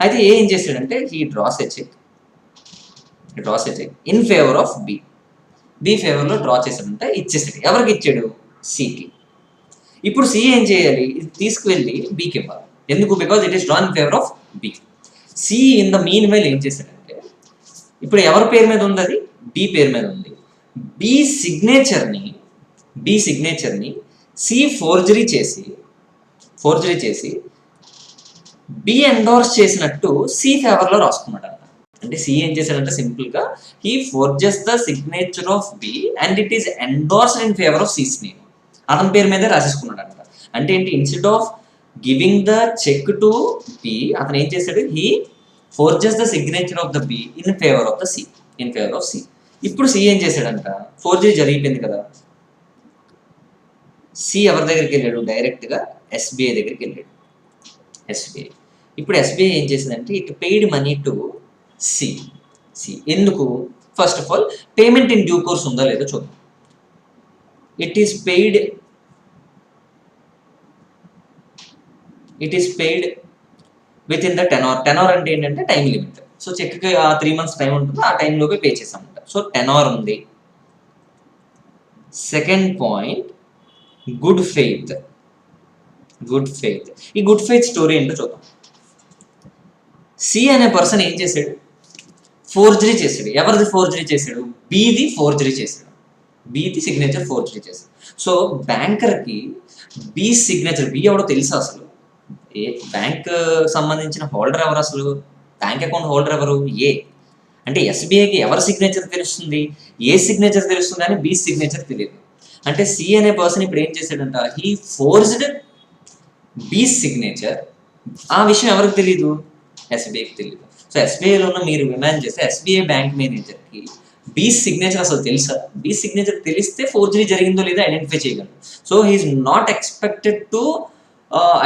అయితే ఏం చేశాడంటే, he draws a cheque in favour of B ఫేవర్లో డ్రా చేశాడంటే ఇచ్చేసాడు. ఎవరికి ఇచ్చాడు? సికి. ఇప్పుడు సి ఏం చేయాలి? ఇది తీసుకువెళ్ళి బికి ఇవ్వాలి. ఎందుకు? Because it is drawn in favour of B. C in the meanwhile ఏం చేశాడంటే, ఇప్పుడు ఎవరి పేరు మీద ఉంది? అది బి పేరు మీద ఉంది. బి సిగ్నేచర్ని సి ఫోర్జరీ చేసి బి ఎండోర్స్ చేసినట్టు సి ఫేవర్లో రాసుకున్నాడు. అంటే సి ఏం చేశాడంటే, సింపుల్గా he forges the signature of B and it is endorsed in favour of C's name. అతని పేరు మీదే రాసేసుకున్నాడు అంట. అంటే ఏంటి? Instead of giving the cheque to B, అతను ఏం చేశాడు? He forges the signature of the B in favour of C. ఇప్పుడు సి ఏం చేశాడంట? ఫోర్జరీ జరిగిపోయింది కదా. సి ఎవరి దగ్గరికి వెళ్ళాడు? డైరెక్ట్గా ఎస్బీఐ దగ్గరికి వెళ్ళాడు. ఇప్పుడు ఎస్బీఐ ఏం చేసిందంటే, it paid money to C. ఎందుకు? First of all payment in due course ఉందా లేదో చూద్దాం. It is paid within the tenor అంటే ఏంటంటే టైం లిమిట్. సో చెక్కి ఆ 3 months టైం ఉంటుంది, ఆ టైంలోపే పే చేసామంట. సో టెనోర్ ఉంది. Second point good faith. ఈ గుడ్ ఫెయిత్ స్టోరీ ఏంటో చూద్దాం. సి అనే పర్సన్ ఏం చేశాడు? ఫోర్జరీ చేశాడు. ఎవరిది ఫోర్జరీ చేశాడు? బిది ఫోర్జరీ చేశాడు. బిది సిగ్నేచర్ ఫోర్జరీ చేశాడు. సో బ్యాంకర్కి బి సిగ్నేచర్, బి ఎవడో తెలుసా అసలు? ఏ బ్యాంక్ సంబంధించిన హోల్డర్ ఎవరు అసలు? బ్యాంక్ అకౌంట్ హోల్డర్ ఎవరు? ఏ. అంటే ఎస్బీఐకి ఎవరి సిగ్నేచర్ తెలుస్తుంది? ఏ సిగ్నేచర్ తెలుస్తుంది కానీ బి సిగ్నేచర్ తెలియదు. అంటే సి అనే పర్సన్ ఇప్పుడు ఏం చేశాడంట? He forged B signature. ఆ విషయం ఎవరికి తెలియదు? ఎస్బీఐకి తెలియదు. సో ఎస్బీఐలో ఉన్న మీరు ఇమాజిన్ చేస్తే ఎస్బీఐ బ్యాంక్ మేనేజర్కి బి సిగ్నేచర్ అసలు తెలుసా? బి సిగ్నేచర్ తెలిస్తే ఫోర్జరీ జరిగిందో లేదో ఐడెంటిఫై చేయగలరు. So he is not expected to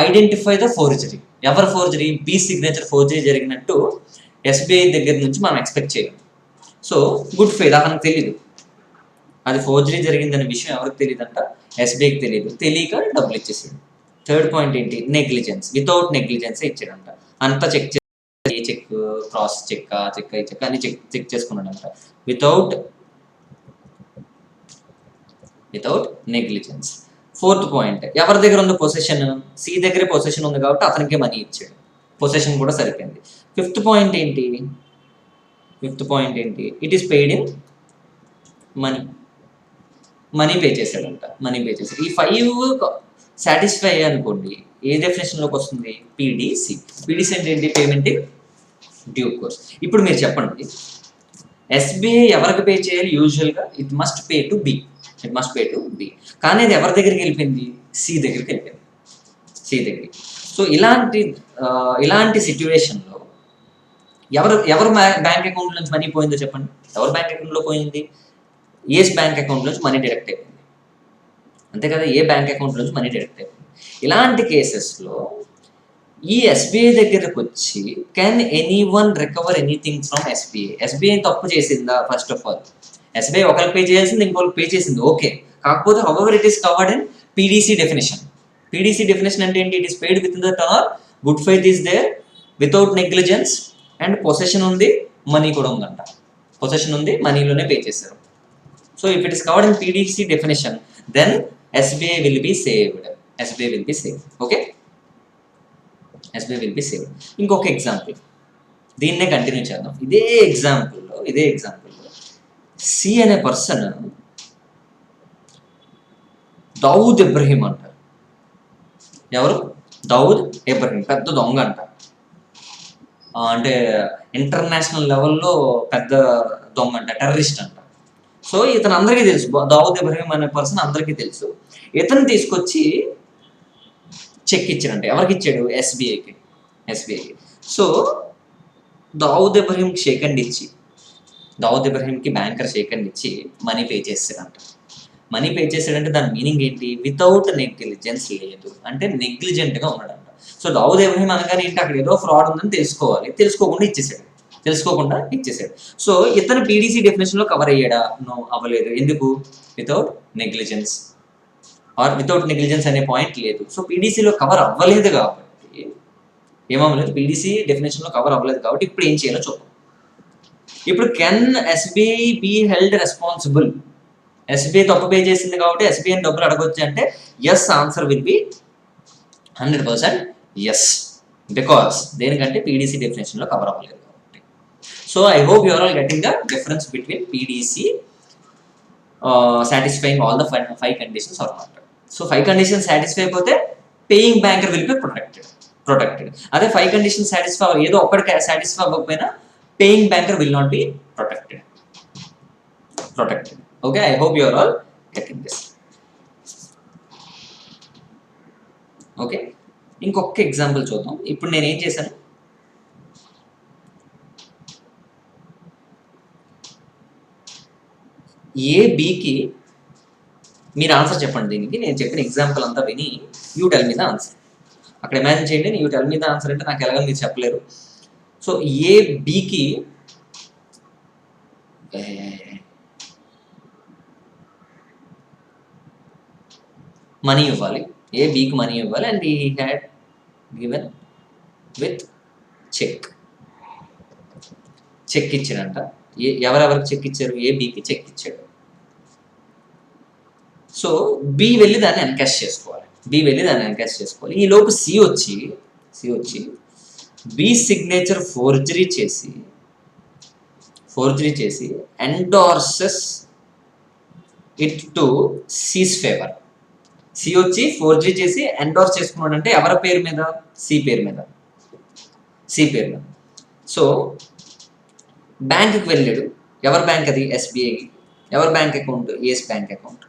identify the forgery. ఎవరు ఫోర్జరీ? బి సిగ్నేచర్ ఫోర్జరీ జరిగినట్టు ఎస్బీఐ దగ్గర నుంచి మనం ఎక్స్పెక్ట్ చేయలేం. సో గుడ్ ఫెయిత్ అతనికి తెలియదు, అది ఫోర్జరీ జరిగిందనే విషయం ఎవరికి తెలియదంట? ఎస్బీఐకి తెలియదు. తెలియక డబ్బులు ఇచ్చేసాడు. థర్డ్ పాయింట్ ఏంటి? నెగ్లిజెన్స్. వితౌట్ నెగ్లిజెన్స్ ఇచ్చాడంట. అంతా చెక్ చేసి ఏ చెక్, క్రాస్ చెక్, ఆ చెక్, ఈ చెక్ అన్ని చెక్ చేసుకున్నాడంట. Without negligence. ఫోర్త్ పాయింట్, ఎవరి దగ్గర ఉంది పొసెషన్? సి దగ్గరే పొసెషన్ ఉంది కాబట్టి అతనికి మనీ ఇచ్చాడు. పొసెషన్ కూడా సరిపోయింది. ఫిఫ్త్ పాయింట్ ఏంటి? It is paid in money pay చేశాడంట. ఈ 5 సాటిస్ఫై అనుకోండి, ఏ డెఫినేషన్లోకి వస్తుంది? పీడీసీ. పీడీసీ అంటే ఏంటి? Payment in due course. ఇప్పుడు మీరు చెప్పండి, ఎస్బీఐ ఎవరికి పే చేయాలి? యూజువల్గా it must pay to B. కానీ అది ఎవరి దగ్గరికి వెళ్ళిపోయింది? సి దగ్గరికి వెళ్ళిపోయింది. సో ఇలాంటి సిచ్యువేషన్లో ఎవరు బ్యాంక్ అకౌంట్ నుంచి మనీ పోయిందో చెప్పండి. ఎవరు బ్యాంక్ అకౌంట్లో పోయింది? ఏస్ బ్యాంక్ అకౌంట్ నుంచి మనీ డైరెక్ట్ అయిపోయింది, అంతే కదా? ఏ బ్యాంక్ అకౌంట్ నుంచి మనీ డైరెక్ట్ అయిపోయింది. ఇలాంటి కేసెస్లో ఈ ఎస్బీఐ దగ్గరకు వచ్చి can anyone recover anything from SBI? SBI తప్పు చేసిందా? ఫస్ట్ ఆఫ్ ఆల్ ఎస్బీఐ ఒకరికి పే చేయాల్సింది, ఇంకొకరికి పే చేసింది, ఓకే. కాకపోతే however it is covered in PDC definition. అంటే ఏంటి? It is paid within the turn, good faith is there, without negligence, and possession ఉంది, మనీ కూడా ఉందంట. పొసెషన్ ఉంది, మనీలోనే పే చేశారు. So if it is covered in PDC definition, then SBI will be saved. Okay, SBI will be saved. ఇంకొక example, దీన్నే continue చేద్దాం. ఇదే ఎగ్జాంపుల్లో సి అనే పర్సన్ దావుద్ ఇబ్రహీం అంటారు. ఎవరు? దావుద్ ఇబ్రహీం. పెద్ద దొంగ అంట. అంటే ఇంటర్నేషనల్ లెవెల్లో పెద్ద దొంగ అంట, టెర్రరిస్ట్ అంట. సో ఇతను అందరికీ తెలుసు, దావుద్ ఇబ్రహీం అనే పర్సన్ అందరికీ తెలుసు. ఇతను తీసుకొచ్చి చెక్ ఇచ్చాడంట. ఎవరికి ఇచ్చాడు? ఎస్బీఐకి. సో దావుద్ ఇబ్రహీంకి షేక్ హ్యాండ్ ఇచ్చి, దావుద్ ఇబ్రహీంకి బ్యాంకర్ షేక్ హ్యాండ్ ఇచ్చి మనీ పే చేస్తాడంట. మనీ పే చేసాడంటే దాని మీనింగ్ ఏంటి? వితౌట్ నెగ్లిజెన్స్ లేదు, అంటే నెగ్లిజెంట్గా ఉన్నాడంట. సో దావుద్ ఇబ్రహీం అనగానే ఏంటి? అక్కడ ఏదో ఫ్రాడ్ ఉందని తెలుసుకోవాలి, తెలుసుకోకుండా ఇచ్చేసాడు. సో ఇతను పీడీసీ డెఫినేషన్లో కవర్ అయ్యాడా? నో, అవ్వలేదు. ఎందుకు? వితౌట్ నెగ్లిజెన్స్ అనే పాయింట్ లేదు. సో పీడీసీలో కవర్ అవ్వలేదు కాబట్టి ఏమవ్వలేదు, పీడీసీ డెఫినేషన్లో కవర్ అవ్వలేదు కాబట్టి ఇప్పుడు ఏం చేయాలో చూద్దాం. ఇప్పుడు can SBI be held responsible? SBI తప్పు పే చేసింది కాబట్టి ఎస్బీఐ డబ్బులు అడగొచ్చు అంటే yes, answer will be 100% yes. Because దేనికంటే పీడీసీ డెఫినేషన్లో కవర్ అవ్వలేదు కాబట్టి. So I hope you are all getting the difference between PDC satisfying all the 5 conditions or not. So 5 conditions satisfy అయిపోతే paying banker will be protected. అదే 5 conditions satisfy ఏదో ఒక్కడికి satisfy అవ్వకపోయినా paying banker will not be protected. Okay, I hope you are all getting this. Okay, ఇంకొక example చూద్దాం. ఇప్పుడు నేను ఏం చేశాను, ఏ బికి మీరు ఆన్సర్ చెప్పండి. దీనికి నేను చెప్పిన ఎగ్జాంపుల్ అంతా విని you tell me the answer. అక్కడ ఇమాజిన్ చేయండి, you tell me the answer అంటే నాకు ఎలాగో మీరు చెప్పలేరు. సో ఏ బికి మనీ ఇవ్వాలి, and he had given with cheque. Cheque ఇచ్చాడంట. ఎవరెవరికి చెక్ ఇచ్చారు? ఏ, బికి చెక్ ఇచ్చాడు. సో బి వెళ్ళి దాన్ని ఎన్కాష్ చేసుకోవాలి. ఈ లోపు సి వచ్చి బి సిగ్నేచర్ ఫోర్జరీ చేసి endorses it to C's favour. C వచ్చి ఫోర్జరీ చేసి ఎండార్స్ చేసుకున్నాడు అంటే ఎవరి పేరు మీద? సి పేరు మీద. సో బ్యాంకుకి వెళ్ళాడు. ఎవరి బ్యాంక్ అది? ఎస్బీఐకి. ఎవరి bank account? A's bank account.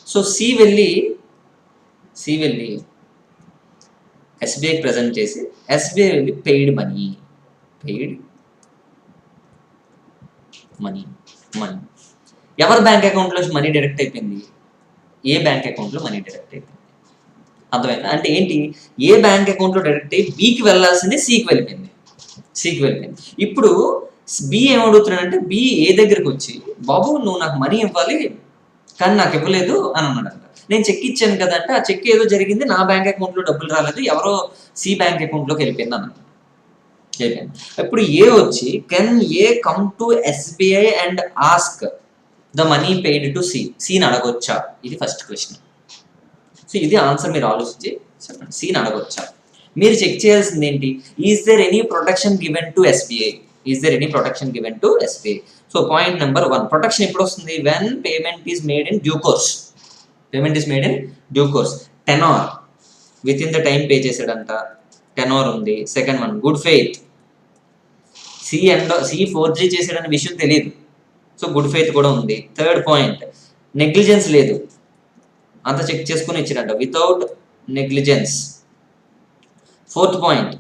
So C వెళ్ళి ఎస్బీఐకి ప్రజెంట్ చేసి ఎస్బీఐ వెళ్ళి పెయిడ్ మనీ. ఎవరి బ్యాంక్ అకౌంట్లో మనీ డైరెక్ట్ అయిపోయింది? ఏ బ్యాంక్ అకౌంట్లో మనీ డైరెక్ట్ అయిపోయింది. అర్థమైందా? అంటే ఏంటి? ఏ బ్యాంక్ అకౌంట్లో డైరెక్ట్ అయ్యి బికి వెళ్ళాల్సింది సికి వెళ్ళిపోయింది. ఇప్పుడు బి ఏమడుగుతున్నాడంటే, బి ఏ దగ్గరికి వచ్చి, బాబు నువ్వు నాకు మనీ ఇవ్వాలి కానీ నాకు ఇవ్వలేదు అని అన్నాడంట. నేను చెక్ ఇచ్చాను కదా అంటే, ఆ చెక్ ఏదో జరిగింది, నా బ్యాంక్ అకౌంట్లో డబ్బులు రాలేదు, ఎవరో సి బ్యాంక్ అకౌంట్లోకి వెళ్ళిపోయింది అన్నాడు. ఇప్పుడు ఏ వచ్చి, can A come to SBI and ask the money paid to సిని అడగొచ్చా? ఇది ఫస్ట్ క్వశ్చన్. సో ఇది ఆన్సర్. మీరు ఆలోచించి చెప్పండి. సిని అడగొచ్చా? మీరు చెక్ చేయాల్సింది ఏంటి? Is there any protection given to SBI? So point number 1, protection ఎప్పుడు వస్తుంది? When payment is made in due course. Tenor, within the time pay చేసాడంట, టెనోర్ ఉంది. Second one, good faith. C forgery చేసాడనే విషయం తెలియదు, so good faith కూడా ఉంది. Third point, negligence లేదు, అంత చెక్ చేసుకుని ఇచ్చినట్ట, without negligence. Fourth point,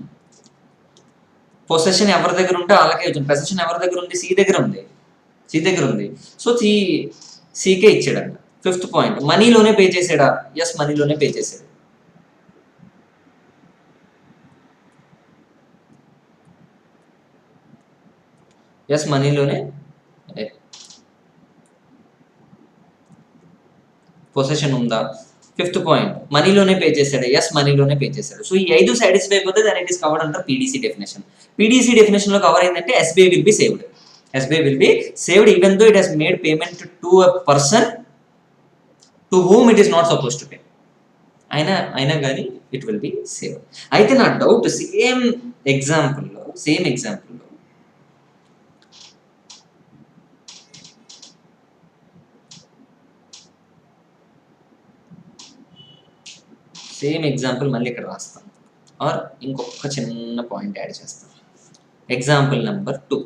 possession ఎవరి దగ్గర ఉంటే వాళ్ళకే వచ్చింది. పొసెషన్ ఎవరి దగ్గర ఉంది? సి దగ్గర ఉంది. సో సికే ఇచ్చాడంట. ఫిఫ్త్ పాయింట్, మనీలోనే పే చేసాడా? ఎస్, మనీలోనే పే చేశాడు. పొసెషన్ ఉందా? ఫిఫ్త్ పాయింట్, మనీలోనే పే చేశాడు. ఎస్, మనీలోనే పే చేశాడు. సో ఈ 5 సాటిస్ఫై అయిపోతే దాని it is covered under PDC definition. PDC definition లో కవర్ అయిందంటే SBI will be saved even though it has made payment to a person to whom it is not suppose to pay. అయినా కానీ it will be saved. అయితే నా doubt, same ఎగ్జాంపుల్లో మళ్ళీ ఇక్కడ రాస్తాను, are ఇంకొక చిన్న పాయింట్ యాడ్ చేస్తాను. Example number 2.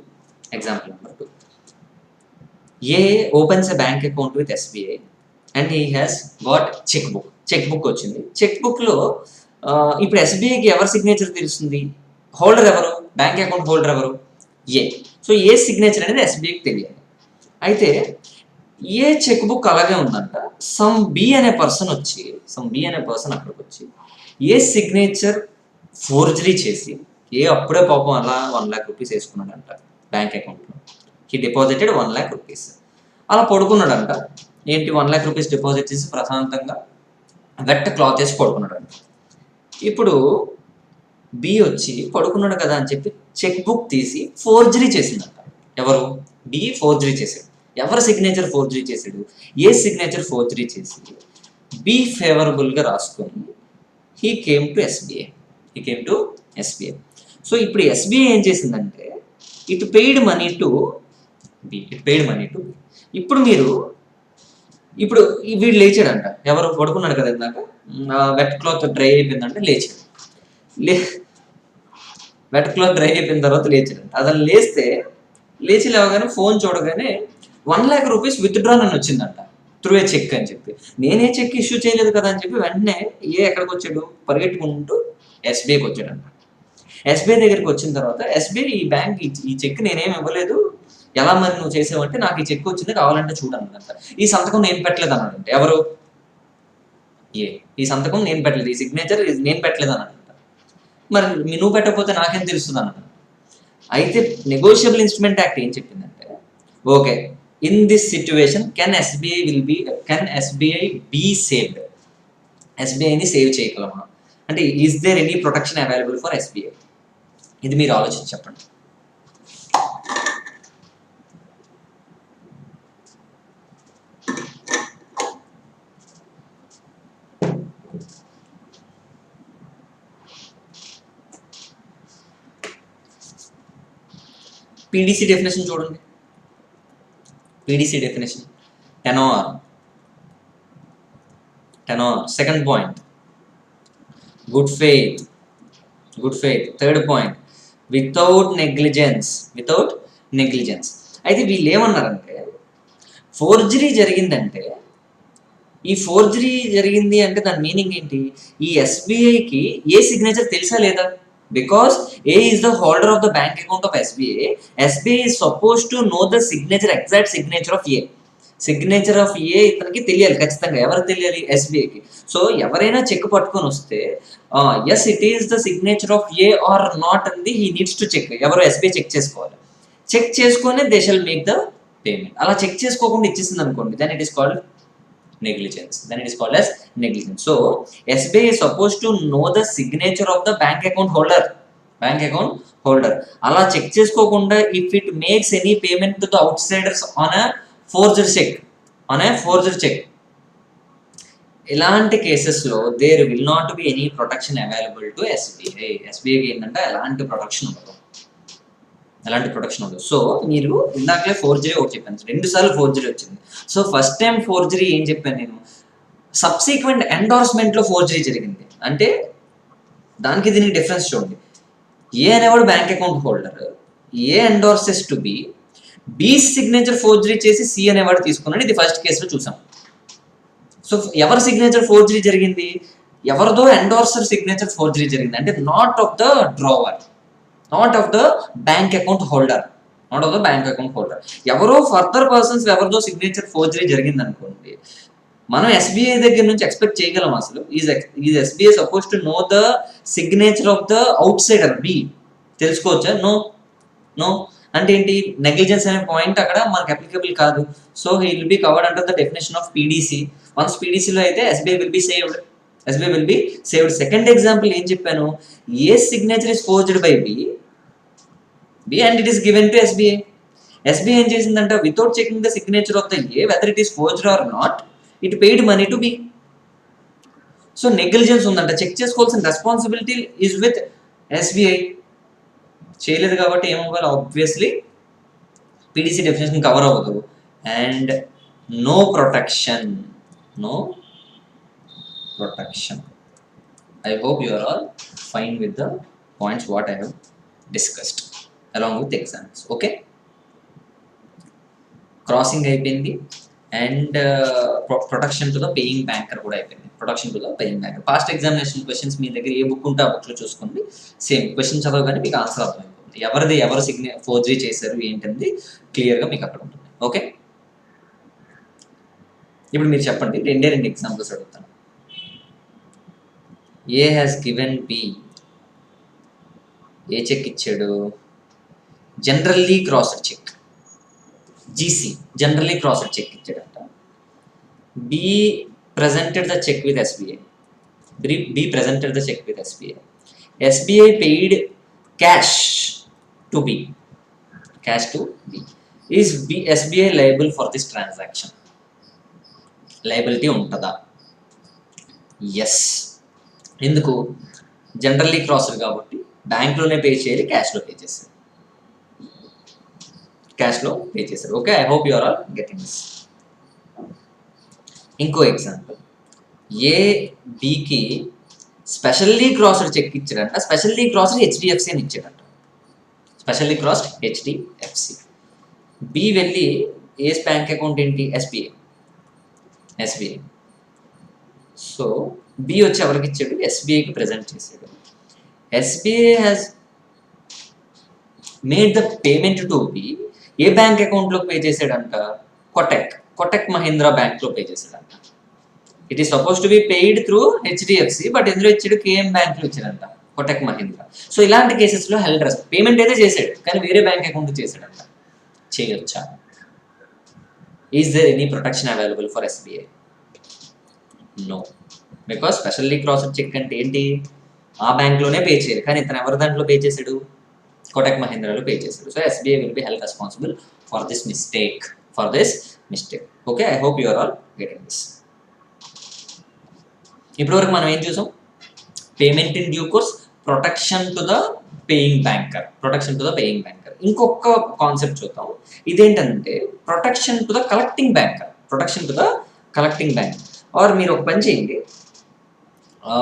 A opens a bank account with SBI and he has got cheque book వచ్చింది. చెక్ బుక్లో ఇప్పుడు ఎస్బీఐకి ఎవరి సిగ్నేచర్ తెలుస్తుంది? హోల్డర్ ఎవరు? బ్యాంక్ అకౌంట్ హోల్డర్ ఎవరు? ఏ. సో ఏ సిగ్నేచర్ అనేది ఎస్బీఐకి తెలియాలి. అయితే ఏ చెక్ బుక్ అలాగే ఉందంట. సమ్ బి అనే పర్సన్ అక్కడికి వచ్చి ఏ సిగ్నేచర్ ఫోర్జరీ చేసి, ఏ అప్పుడే పాపం అలా 1 lakh రూపీస్ వేసుకున్నాడంట బ్యాంక్ అకౌంట్లో. He deposited 1 lakh rupees. అలా పడుకున్నాడంట. ఏంటి, 1 lakh రూపీస్ డిపాజిట్ చేసి ప్రశాంతంగా వెట్ క్లాత్ వేసి పడుకున్నాడంట. ఇప్పుడు బి వచ్చి పడుకున్నాడు కదా అని చెప్పి చెక్ బుక్ తీసి ఫోర్జరీ చేసిందంట. ఎవరు? బి ఫోర్జరీ చేశాడు. ఎవరి సిగ్నేచర్ ఫోర్జరీ చేశాడు? ఏ సిగ్నేచర్ ఫోర్జరీ చేసి బి ఫేవరబుల్గా రాసుకొని he came to SBI. So ఇప్పుడు ఎస్బీఐ ఏం చేసిందంటే, it paid money to B. ఇప్పుడు వీడు లేచాడంట. ఎవరు? పడుకున్నాడు కదా ఇందాక, వెట్ క్లాత్ డ్రై అయిపోయిందంటే లేచాడు. వెట్ క్లాత్ డ్రై అయిపోయిన తర్వాత లేచాడంట. అతను లేచి లేవగానే ఫోన్ చూడగానే 1 lakh రూపీస్ విత్డ్రాన్ అని వచ్చిందంట, త్రూ ఏ చెక్ అని చెప్పి. నేనే చెక్ ఇష్యూ చేయలేదు కదా అని చెప్పి వెంటనే ఎక్కడికి వచ్చాడు? పరిగెట్టుకుంటూ ఎస్బీఐకి వచ్చాడంట. ఎస్బీఐ దగ్గరికి వచ్చిన తర్వాత ఎస్బీఐ ఈ చెక్ నేనేం ఇవ్వలేదు, ఎలా మరి నువ్వు చేసావంటే, నాకు ఈ చెక్ వచ్చింది కావాలంటే చూడన్నదంట. ఈ సంతకం నేను పెట్టలేదు అన్నాడంట. ఎవరు? ఏ. ఈ సంతకం నేను పెట్టలేదు, ఈ సిగ్నేచర్ నేను పెట్టలేదు అన్నాడంట. మరి నువ్వు పెట్టకపోతే నాకేం తెలుస్తుంది అన్నాడు. అయితే నెగోషియబుల్ ఇన్స్ట్రుమెంట్ యాక్ట్ ఏం చెప్పిందంటే, okay, in this situation can SBI be saved? ఎస్బీఐని సేవ్ చేయగలమా అంటే, is there any protection available for SBI? ఇది మీరు ఆలోచించి చెప్పండి. పీడీసీ డెఫినేషన్ చూడండి. PDC definition tenor. Second point good faith. Third point without negligence. అయితే వీళ్ళు ఏమన్నారంటే ఫోర్జరీ జరిగిందంటే, ఈ ఫోర్జరీ జరిగింది అంటే దాని మీనింగ్ ఏంటి? ఈ ఎస్బీఐకి ఏ సిగ్నేచర్ తెలుసా లేదా? Because A is the holder of the bank account of SBI. SBI is suppose to know the exact signature of A. ఇతనికి తెలియాలి ఖచ్చితంగా. ఎవరు తెలియాలి? ఎస్బీఐకి. సో ఎవరైనా చెక్ పట్టుకొని వస్తే yes it is the signature of A or not అంది he needs to check. ఎవరు? ఎస్బీఐ చెక్ చేసుకోవాలి. చెక్ చేసుకొని they shall make the payment. అలా చెక్ చేసుకోకుండా ఇచ్చేసింది అనుకోండి, then it is called negligence. So SBI is supposed to know the signature of the bank account holder. అలా check చేసుకోకుండా if it makes any payment to the outsiders on a forged check, ఇలాంటి కేసెస్లో there will not be any protection available to ఎస్బీఐకి ఏంటంటే ఎలాంటి protection ఉండదు. So మీరు ఇందాకలే forgery ఒకటి చెప్పాను, 2 సార్లు ఫోర్జరీ వచ్చింది. సో ఫస్ట్ టైం ఫోర్జరీ ఏం చెప్పాను నేను? సబ్సిక్వెంట్ ఎండార్స్మెంట్లో ఫోర్జరీ జరిగింది అంటే దానికి దీనికి డిఫరెన్స్ చూడండి. ఏ అనేవాడు bank account holder, A ఎండార్సెస్ to be signature forgery చేసి సి అనేవాడు తీసుకున్నాడు. ఇది ఫస్ట్ కేసులో చూసాం. సో ఎవరి సిగ్నేచర్ ఫోర్జరీ జరిగింది? ఎవరిదో ఎండార్సర్ సిగ్నేచర్ ఫోర్జరీ జరిగింది అంటే not of the drawer, not of the bank account holder. ఎవరో ఫర్దర్ పర్సన్స్ ఎవరిదో సిగ్నేచర్ ఫోర్జరీ జరిగింది అనుకోండి, మనం ఎస్బీఐ దగ్గర నుంచి ఎక్స్పెక్ట్ చేయగలం అసలు is SBI suppose to know the signature of the outsider B. తెలుసుకోవచ్చా? నో అంటే ఏంటి? నెగ్లిజెన్స్ అనే పాయింట్ అక్కడ మనకు అప్లికబుల్ కాదు. So he will be covered under the definition of PDC. Once పీడీసీలో అయితే SBI will be saved. Second example ఏం చెప్పాను? A signature is forged by B and it is given to SBI. SBI ఏం చేసిందంట? Without checking the signature of the A whether it is forged or not, it paid money to B. So negligence ఉందంట. Check చేసుకోవాల్సిన responsibility is with SBI. చేయలేదు కాబట్టి ఏమవ్వాలి? Obviously PDC definition cover అవ్వదు. And no protection. I hope you are all fine with the points what I have discussed along with exams. Okay, crossing అయిపోయింది and protection to the paying banker కూడా అయిపోయింది. Past examination questions మీ దగ్గర ఏ book ఉంటే ఆ బుక్లో చూసుకోండి. Same question చదవగానే మీకు answer అర్థమైపోతుంది. ఎవరు ఫోర్జరీ చేశారు ఏంటంది క్లియర్గా మీకు అక్కడ ఉంటుంది. ఓకే, ఇప్పుడు మీరు చెప్పండి. 2 ఎగ్జాంపుల్స్ అడుగుతాను. A has given B. ఏ చెక్ ఇచ్చాడు? Generally crossed cheque, GC generally crossed cheque ఇచ్చాడంట. B presented the check with SBI. SBI paid cash to B. Is SBI liable for this transaction? Liability ఉంటుందా? Yes. ఎందుకు? Generally crossed కాబట్టి బ్యాంక్లోనే pay చేయాలి, క్యాష్లో pay చేశారు. Okay, I hope you are all getting this. ఇంకో example. A బికి specially crossed cheque ఇచ్చాడంట. స్పెషల్లీ క్రాస్డ్ హెచ్డిఎఫ్సి అని ఇచ్చాడంట. బి వెళ్ళి ఏ బ్యాంక్ అకౌంట్ ఏంటి? ఎస్బీఐ. సో బి వచ్చి ఎవరికి ఇచ్చాడు? ఎస్బీఐకి ప్రజెంట్ చేశాడు. SBI has made the payment to B. A bank అకౌంట్లో పే చేశాడంట? కొటక్ మహీంద్రా బ్యాంక్లో పే చేశాడంట. It is suppose to be paid through HDFC, but ఎందులో ఇచ్చాడు? కేఎం బ్యాంక్లో ఇచ్చాడంట, కొటక్ మహీంద్రా. సో ఇలాంటి కేసెస్లో హెల్డ్ ట్రస్ట్ పేమెంట్ అయితే చేశాడు, కానీ వేరే బ్యాంక్ అకౌంట్ చేశాడంట. చేయొచ్చా? Is there any protection available for SBI? No, because specially crossed cheque అంటే ఏంటి? ఆ బ్యాంక్లోనే పే చేయాలి, కానీ ఇతను ఎవరి దాంట్లో పే చేశాడు? కొటక్ మహీంద్రాలో పే చేశాడు. So SBI will be held responsible for this mistake. Okay, I hope you are all getting this. ఇప్పటివరకు మనం ఏం చూసాం? Payment in due course, protection to the paying banker. ఇంకొక కాన్సెప్ట్ చూద్దాం. ఇదేంటంటే protection to the collecting banker. Or మీరు ఒక పని చేయండి,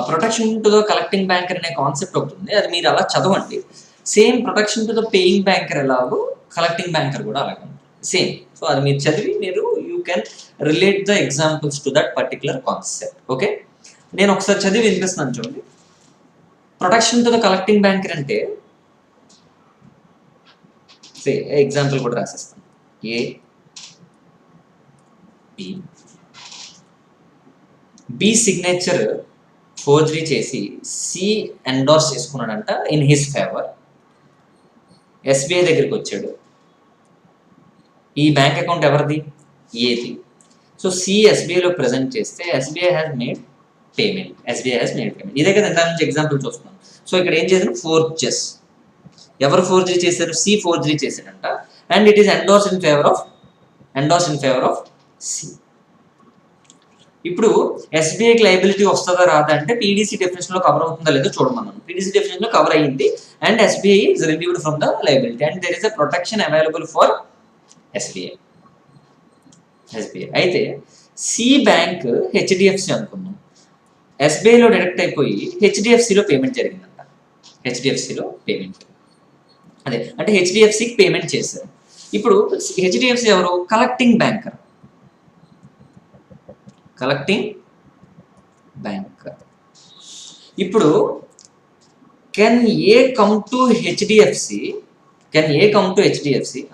protection to the collecting banker అనే కాన్సెప్ట్ ఒకటి ఉంది, అది మీరు అలా చదవండి. Same protection to the paying banker ఎలాగో కలెక్టింగ్ బ్యాంకర్ కూడా అలాగే ఉంటుంది, సేమ్. సో అది మీరు చదివి you can relate the examples to that particular concept. Okay, నేను ఒకసారి చదివి వినిపిస్తున్నాను చూడండి. Protection to the collecting banker అంటే ఎగ్జాంపుల్ కూడా రాసేస్తాను. బి సిగ్నేచర్ ఫోర్జరీ చేసి సి ఎండోర్స్ చేసుకున్నాడంట ఇన్ హిస్ ఫేవర్. ఎస్బీఐ దగ్గరికి వచ్చాడు. ఈ బ్యాంక్ అకౌంట్ ఎవరిది? ఏది. సో సి ఎస్బీఐలో ప్రజెంట్ చేస్తే ఎస్బీఐ హ్యాస్ మేడ్ పేమెంట్. ఇదే కదా ఇంత నుంచి ఎగ్జాంపుల్ చూస్తున్నాం. సో ఇక్కడ ఏం చేశారు? ఫోర్జెస్. ఎవరు ఫోర్జరీ చేశారు? సి ఫోర్జరీ చేశాడంట. And it is endorse in favour of C. ఇప్పుడు ఎస్బీఐకి లైబిలిటీ వస్తుందా రాదా అంటే పీడీసీ డెఫినేషన్ లో కవర్ అవుతుందా లేదో చూడమన్నాను. పీడీసీ డెఫినేషన్ లో కవర్ అయ్యింది. And SBI is relieved from the liability and there is a protection available for SBI. అయితే సి బ్యాంక్ హెచ్డిఎఫ్సి అనుకున్నాం. ఎస్బీఐలో డైరెక్ట్ అయిపోయి హెచ్డిఎఫ్సిలో పేమెంట్ జరిగిందంట. అదే అంటే హెచ్డిఎఫ్సికి పేమెంట్ చేశారు. ఇప్పుడు హెచ్డిఎఫ్సి ఎవరు? Collecting banker. ఇప్పుడు can A come to HDFC?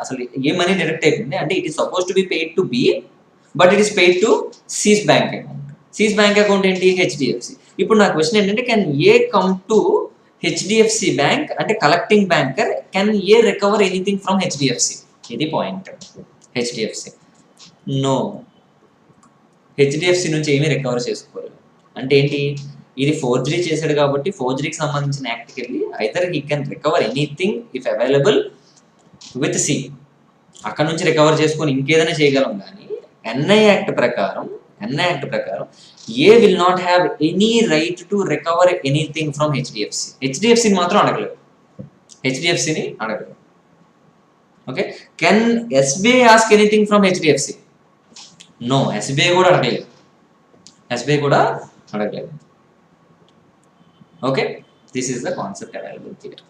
అసలు ఏ మనీ డైరెక్ట్ అయిపోయింది అంటే it is suppose to be paid to B, but it is paid to C's bank account. ఏంటి? హెచ్డిఎఫ్సి. ఇప్పుడు నా క్వశ్చన్ ఏంటంటే can A come to HDFC bank అంటే collecting banker, can A recover anything from HDFC? ఇది point. HDFC no, HDFC నుంచి ఏమీ recover చేసుకోలేదు. అంటే ఏంటి? ఇది ఫోర్జరీ చేశాడు కాబట్టి ఫోర్జరీకి సంబంధించిన యాక్ట్కి వెళ్ళి either he can recover anything if available with C, అక్కడ నుంచి రికవర్ చేసుకొని ఇంకేదైనా చేయగలం. కానీ ఎన్ఐ యాక్ట్ ప్రకారం A will not have any right to recover anything from HDFC. హెచ్డిఎఫ్సిని మాత్రం అడగలేదు. Okay, can SBI ask anything from HDFC? No, SBI కూడా అడగలేదు. Okay, this is the concept available here.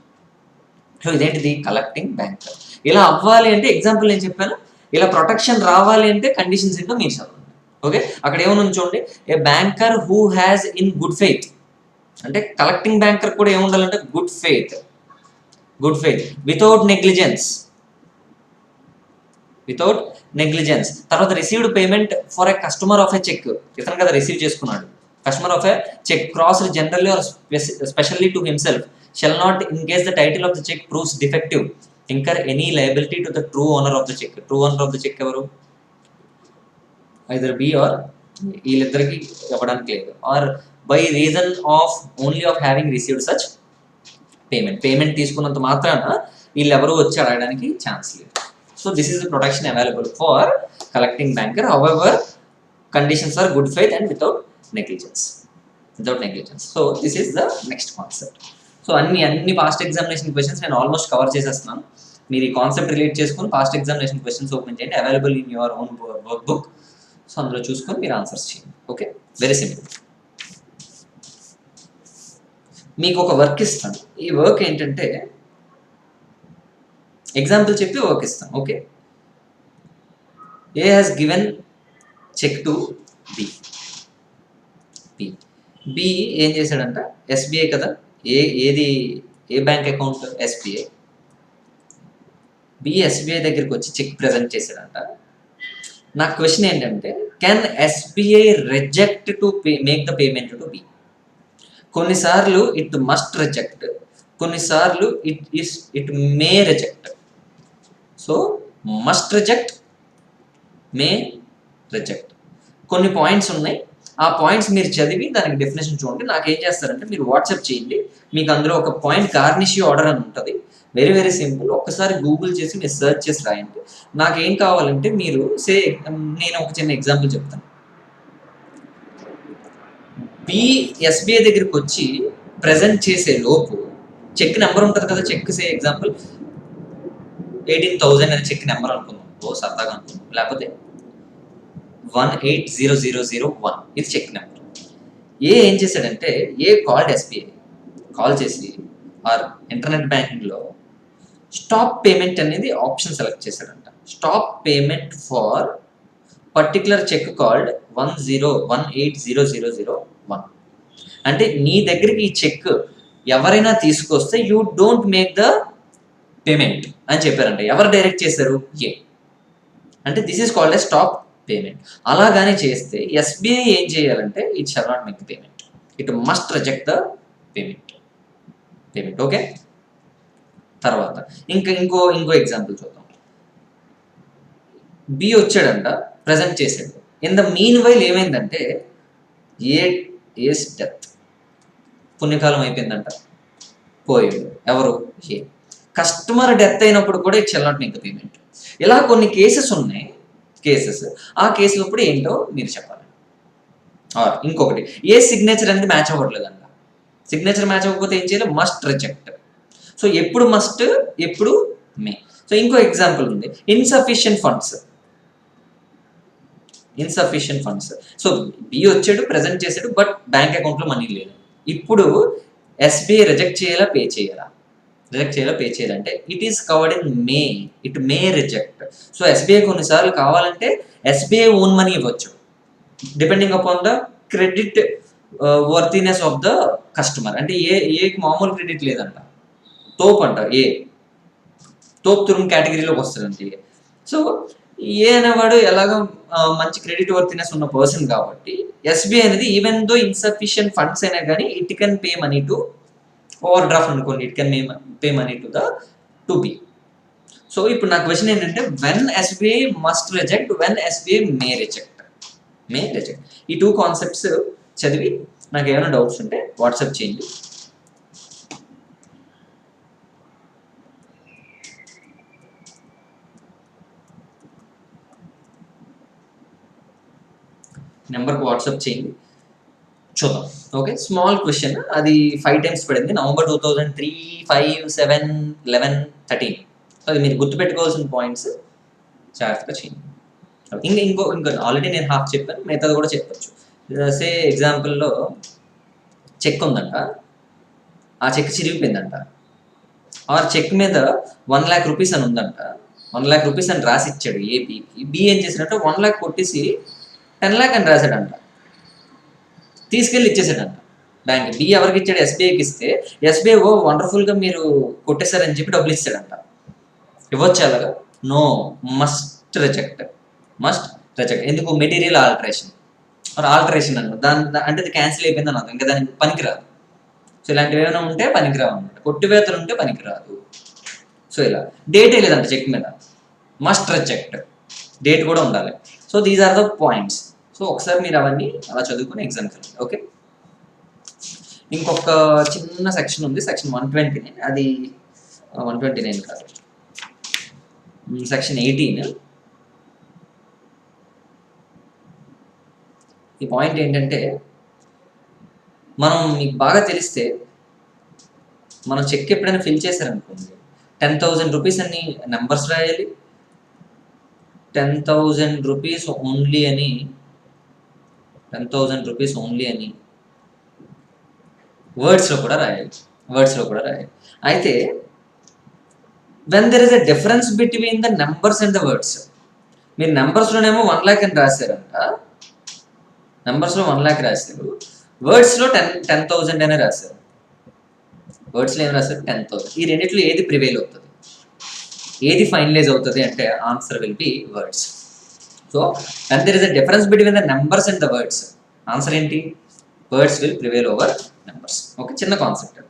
So ఇదేంటిది? Collecting banker. ఇలా అవ్వాలి అంటే ఎగ్జాంపుల్ నేను చెప్పాను, ఇలా ప్రొటెక్షన్ రావాలి అంటే కండిషన్స్ ఏంటో మీరు చదవండి. ఓకే, అక్కడ ఏమన్నా చూడండి, a banker who has in good faith. అంటే కలెక్టింగ్ బ్యాంకర్ కూడా ఏముండాలంటే గుడ్ ఫెయిత్ వితౌట్ నెగ్లిజెన్స్. తర్వాత received payment for a customer of a cheque. ఇతను కదా రిసీవ్ చేసుకున్నాడు. Customer of a cheque crossed generally or specially to himself shall not, in case the title of the check proves defective, incur any liability to the true owner of the check. ఎవరు? either B or వీళ్ళిద్దరికి ఇవ్వడానికి లేదు. Or by reason of only of having received such payment తీసుకున్నంత మాత్రాన వీళ్ళెవరూ వచ్చి అడగడానికి chance లేదు. So this is the protection available for collecting banker. However conditions are good faith and without negligence. So this is the next concept. So అన్ని past examination questions నేను almost cover చేసేస్తున్నాను. మీరు ఈ కాన్సెప్ట్ రిలేట్ చేసుకుని past examination questions open చేయండి. Available in your own workbook. So అందులో చూసుకొని మీరు ఆన్సర్స్ చేయండి. Okay, very simple. మీకు ఒక వర్క్ ఇస్తాను. ఈ వర్క్ ఏంటంటే ఎగ్జాంపుల్ చెప్పి వర్క్ ఇస్తాను. Okay, A has given cheque to B. B ఏం చేశాడంట? ఎస్బీఐ కదా, A bank account? SBI. B SBI దగ్గరికి వచ్చి చెక్ ప్రజెంట్ చేశాడంట. నా క్వశ్చన్ ఏంటంటే can SBI reject to make the payment to B? కొన్నిసార్లు ఇట్ మస్ట్ రిజెక్ట్, కొన్నిసార్లు it may reject. So must reject, may reject. కొన్ని పాయింట్స్ ఉన్నాయి. ఆ పాయింట్స్ మీరు చదివి దానికి డెఫినేషన్ చూడండి. నాకు ఏం చేస్తారంటే మీరు వాట్సాప్ చేయండి. మీకు అందులో ఒక పాయింట్ గార్నిష్ ఆర్డర్ అని ఉంటుంది. Very very simple. ఒక్కసారి గూగుల్ చేసి మీరు సెర్చ్ చేసి రాయండి. నాకు ఏం కావాలంటే మీరు నేను ఒక చిన్న ఎగ్జాంపుల్ చెప్తాను. బి ఎస్బీఐ దగ్గరికి వచ్చి ప్రజెంట్ చేసే లోపు చెక్ నెంబర్ ఉంటుంది కదా, చెక్ సే ఎగ్జాంపుల్ 18,000 అని చెక్ నెంబర్ అనుకుందాం, సరదాగా అనుకుందాం, లేకపోతే 180001 ఇది చెక్ నెంబర్. ఏం చేశాడంటే కాల్డ్ ఎస్బీఐ, కాల్ చేసి ఆర్ ఇంటర్నెట్ బ్యాంకింగ్లో స్టాప్ పేమెంట్ అనేది ఆప్షన్ సెలెక్ట్ చేశాడంట. Stop payment for particular cheque called 1018001. అంటే నీ దగ్గరికి ఈ చెక్ ఎవరైనా తీసుకొస్తే you don't make the payment అని చెప్పారంట. ఎవరు డైరెక్ట్ చేశారు? అంటే this is called a stop payment. అలాగానే చేస్తే ఎస్బీఐ ఏం చేయాలంటే it shall not make the payment, it must reject the payment. Okay. తర్వాత ఇంకో ఎగ్జాంపుల్ చూద్దాం. బి వచ్చాడంట, ప్రజెంట్ చేశాడు. ఇన్ ద మీన్ వైల్ ఏమైందంటే ఏస్ డెత్, పుణ్యకాలం అయిపోయిందంట, పోయాడు. ఎవరు? కస్టమర్ డెత్ అయినప్పుడు కూడా it shall not make the payment. ఇలా కొన్ని కేసెస్ ఉన్నాయి. ఆ కేసులు ఇప్పుడు ఏంటో మీరు చెప్పాలి. ఇంకొకటి, సిగ్నేచర్ అనేది మ్యాచ్ అవ్వట్లేదంట. సిగ్నేచర్ మ్యాచ్ అవ్వకపోతే ఏం చేయాలి? Must reject. సో ఎప్పుడు మస్ట్, ఎప్పుడు మే. సో ఇంకో ఎగ్జాంపుల్ ఉంది, ఇన్సఫిషియెంట్ ఫండ్స్. సో బి వచ్చాడు, ప్రెజెంట్ చేశాడు, బట్ బ్యాంక్ అకౌంట్లో మనీ లేదు. ఇప్పుడు ఎస్బీఐ రిజెక్ట్ చేయాలా, పే చేయాలా? పే చేయాలంటే it is covered in May, it may reject. So SBI కొన్నిసార్లు కావాలంటే ఎస్బీఐ ఓన్ మనీ ఇవ్వచ్చు, depending upon the credit worthiness of the customer. అంటే ఏకి మామూలు క్రెడిట్ లేదంట, తోపు అంట, తోపు తురుము కేటగిరీలోకి వస్తుందండి. సో అనేవాడు ఎలాగో మంచి క్రెడిట్ వర్తీనెస్ ఉన్న పర్సన్ కాబట్టి ఎస్బీఐ అనేది ఈవెన్ దో ఇన్సఫిషియెంట్ ఫండ్స్ అయినా కానీ it can pay money to overdraft అనుకోండి, it can pay money to B. So ఇప్పుడు నా క్వశ్చన్ ఏంటంటే when SBI must reject, when SBI may reject. ఈ 2 కాన్సెప్ట్స్ చదివి నాకు ఏమైనా డౌట్స్ ఉంటే వాట్సాప్ చేయండి. నెంబర్కి వాట్సాప్ చేయండి, చూద్దాం. ఓకే, స్మాల్ క్వశ్చన్, అది 5 times పడింది. నవంబర్ 2003, 5, 7, 11, 13. అది మీరు గుర్తుపెట్టుకోవాల్సిన పాయింట్స్ జాగ్రత్తగా చేయండి. ఇంకో ఆల్రెడీ నేను హాఫ్ చెప్పాను, మిగతాది కూడా చెప్పచ్చు. సే ఎగ్జాంపుల్లో చెక్ ఉందంట, ఆ చెక్ చిరిగిపోయిందంట. ఆర్ చెక్ మీద 1 lakh rupees అని ఉందంట, 1 lakh rupees అని రాసి ఇచ్చాడు ఏపీకి. బి ఏం చేసినట్టు 1 lakh కొట్టేసి 10 lakh అని రాశాడంట, తీసుకెళ్ళి ఇచ్చేసాడంట బ్యాంక్. బి ఎవరికి ఇచ్చాడు? ఎస్బీఐకి ఇస్తే ఎస్బీఐ వండర్ఫుల్గా మీరు కొట్టేశారని చెప్పి డబ్బులు ఇస్తాడంట. ఇవ్వచ్చు అలాగా? No, must reject. ఎందుకు? మెటీరియల్ ఆల్టరేషన్ అన్న దాని అంటే అది క్యాన్సిల్ అయిపోయింది అన్నది, ఇంకా దానికి పనికిరాదు. సో ఇలాంటివి ఏమైనా ఉంటే పనికిరావు అనమాట, కొట్టివేతలు ఉంటే పనికిరాదు. సో ఇలా డేటే లేదంట చెక్ మీద, మస్ట్ రిజెక్ట్, డేట్ కూడా ఉండాలి. So these are the points. So ఒకసారి మీరు అవన్నీ అలా చదువుకుని ఎగ్జామ్కి వెళ్ళండి. ఓకే, ఇంకొక చిన్న సెక్షన్ ఉంది, సెక్షన్ 129. అది 129 కాదు, సెక్షన్ 18. ఈ పాయింట్ ఏంటంటే, మనం మీకు బాగా తెలిస్తే మనం చెక్ ఎప్పుడైనా ఫిల్ చేశారనుకోండి, 10,000 rupees అని నెంబర్స్ రాయాలి, 10,000 rupees ఓన్లీ అని, 10,000 rupees ఓన్లీ అని వర్డ్స్లో కూడా రాయాలి. అయితే when there is a difference between the numbers and the words, మీరు నెంబర్స్లోనేమో 1 lakh అని రాశారంట, నెంబర్స్లో 1 lakh రాశారు, వర్డ్స్లో 10,000 అనే రాశారు. వర్డ్స్లో ఏం రాశారు? 10,000. ఈ రెండిట్లో ఏది ప్రివైల్ అవుతుంది, ఏది ఫైనలైజ్ అవుతుంది అంటే answer will be words. So when there is a difference between the numbers and the words, answer ఏంటి? Words will prevail over numbers. Okay, చిన్న కాన్సెప్ట్.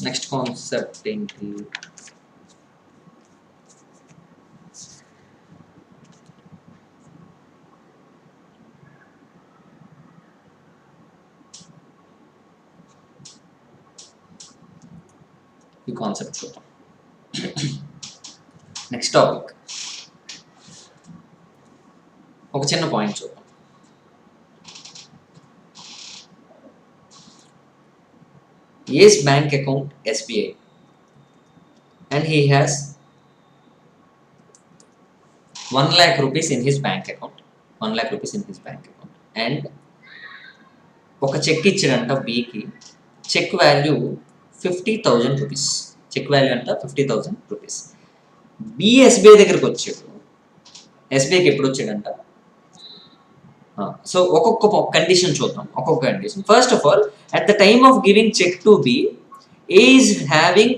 నెక్స్ట్ కాన్సెప్ట్ ఏంటి? ఈ కాన్సెప్ట్ చూద్దాం. నెక్స్ట్ టాపిక్, ఒక చిన్న పాయింట్ చూద్దాం. A's bank account SBI and he has 1 lakh rupees in his bank account. 1 lakh rupees in his bank account. And ఒక cheque ఇచ్చాడంట బికి. Cheque value 50,000 rupees. Cheque value అంట 50,000 రూపీస్. బి ఎస్బీఐ దగ్గరికి వచ్చాడు. ఎస్బీఐకి ఎప్పుడు వచ్చాడంట? సో ఒక్కొక్క కండిషన్ చూద్దాం. ఒక్కొక్క condition. First of all, at the time of giving cheque to B, A is having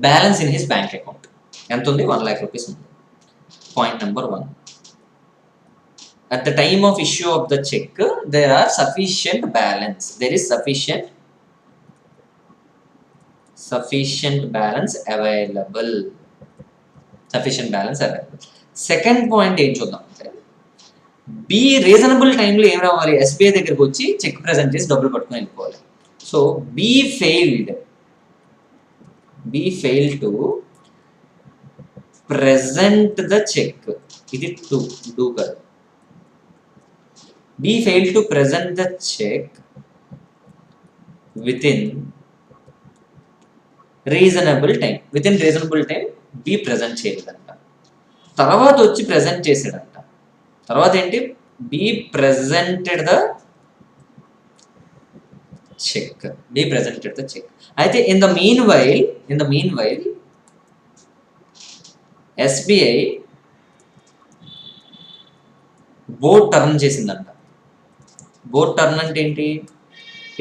balance in his bank account. ఎంత ఉంది? 1 lakh రూపీస్ ఉంది. Point number 1. At the time of issue of the check, there are sufficient balance. There is sufficient balance available. Sufficient balance available. Second point ఏం చూద్దాం అంటే, B reasonable టైంలో ఏం రావాలి? SBI దగ్గరికి వచ్చి చెక్ ప్రెజెంట్ చేసి డబ్బులు పట్టుకుని వెళ్ళిపోవాలి. So B failed to present the cheque. ఇది డూ కదా. B failed to present the check within reasonable time. Within reasonable time B present చేయలేదంట. తర్వాత వచ్చి ప్రెజెంట్ చేసాడంట. తర్వాత ఏంటి? B presented the check. అయితే in the meanwhile SBI board turn చేసిందంట. Board turn అంటే ఏంటి?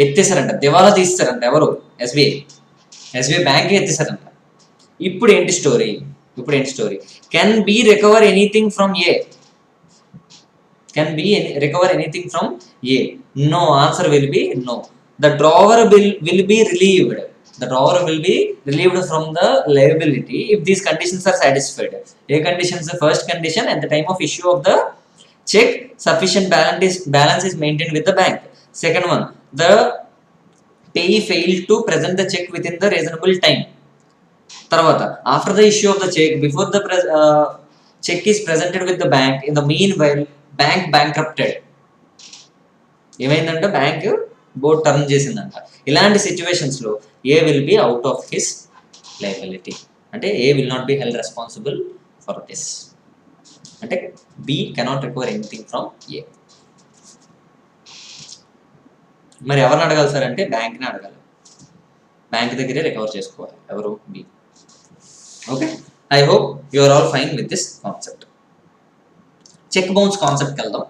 ఎత్తేసారంట, దివాలా తీస్తారంట. ఎవరు? ఎస్బీఐ బ్యాంక్ ఎత్తేసారంట. ఇప్పుడు ఏంటి story? Can B recover anything from A? No. Answer will be no. The drawer will be relieved. From the liability if these conditions are satisfied. ఏ conditions? First condition, at the time of issue of the check, sufficient balance is maintained with the bank. Second one, the payee failed to present the check within the reasonable time. Tarvata, after the issue of the check, before the check is presented with the bank, in the meanwhile bank bankrupted. ఏమైందంట? Bank board turn చేసిందంట. ఇలాంటి situations లో A will be out of his liability. అంటే A will not be held responsible for this. అంటే B cannot recover anything from A. మరి ఎవరిని అడగాలి sir అంటే బ్యాంక్ని అడగాలి. బ్యాంక్ దగ్గరే రికవర్ చేసుకోవాలి. ఎవరు? B. Okay, I hope you are all fine with this concept. Cheque bounce కాన్సెప్ట్కి వెళ్దాం.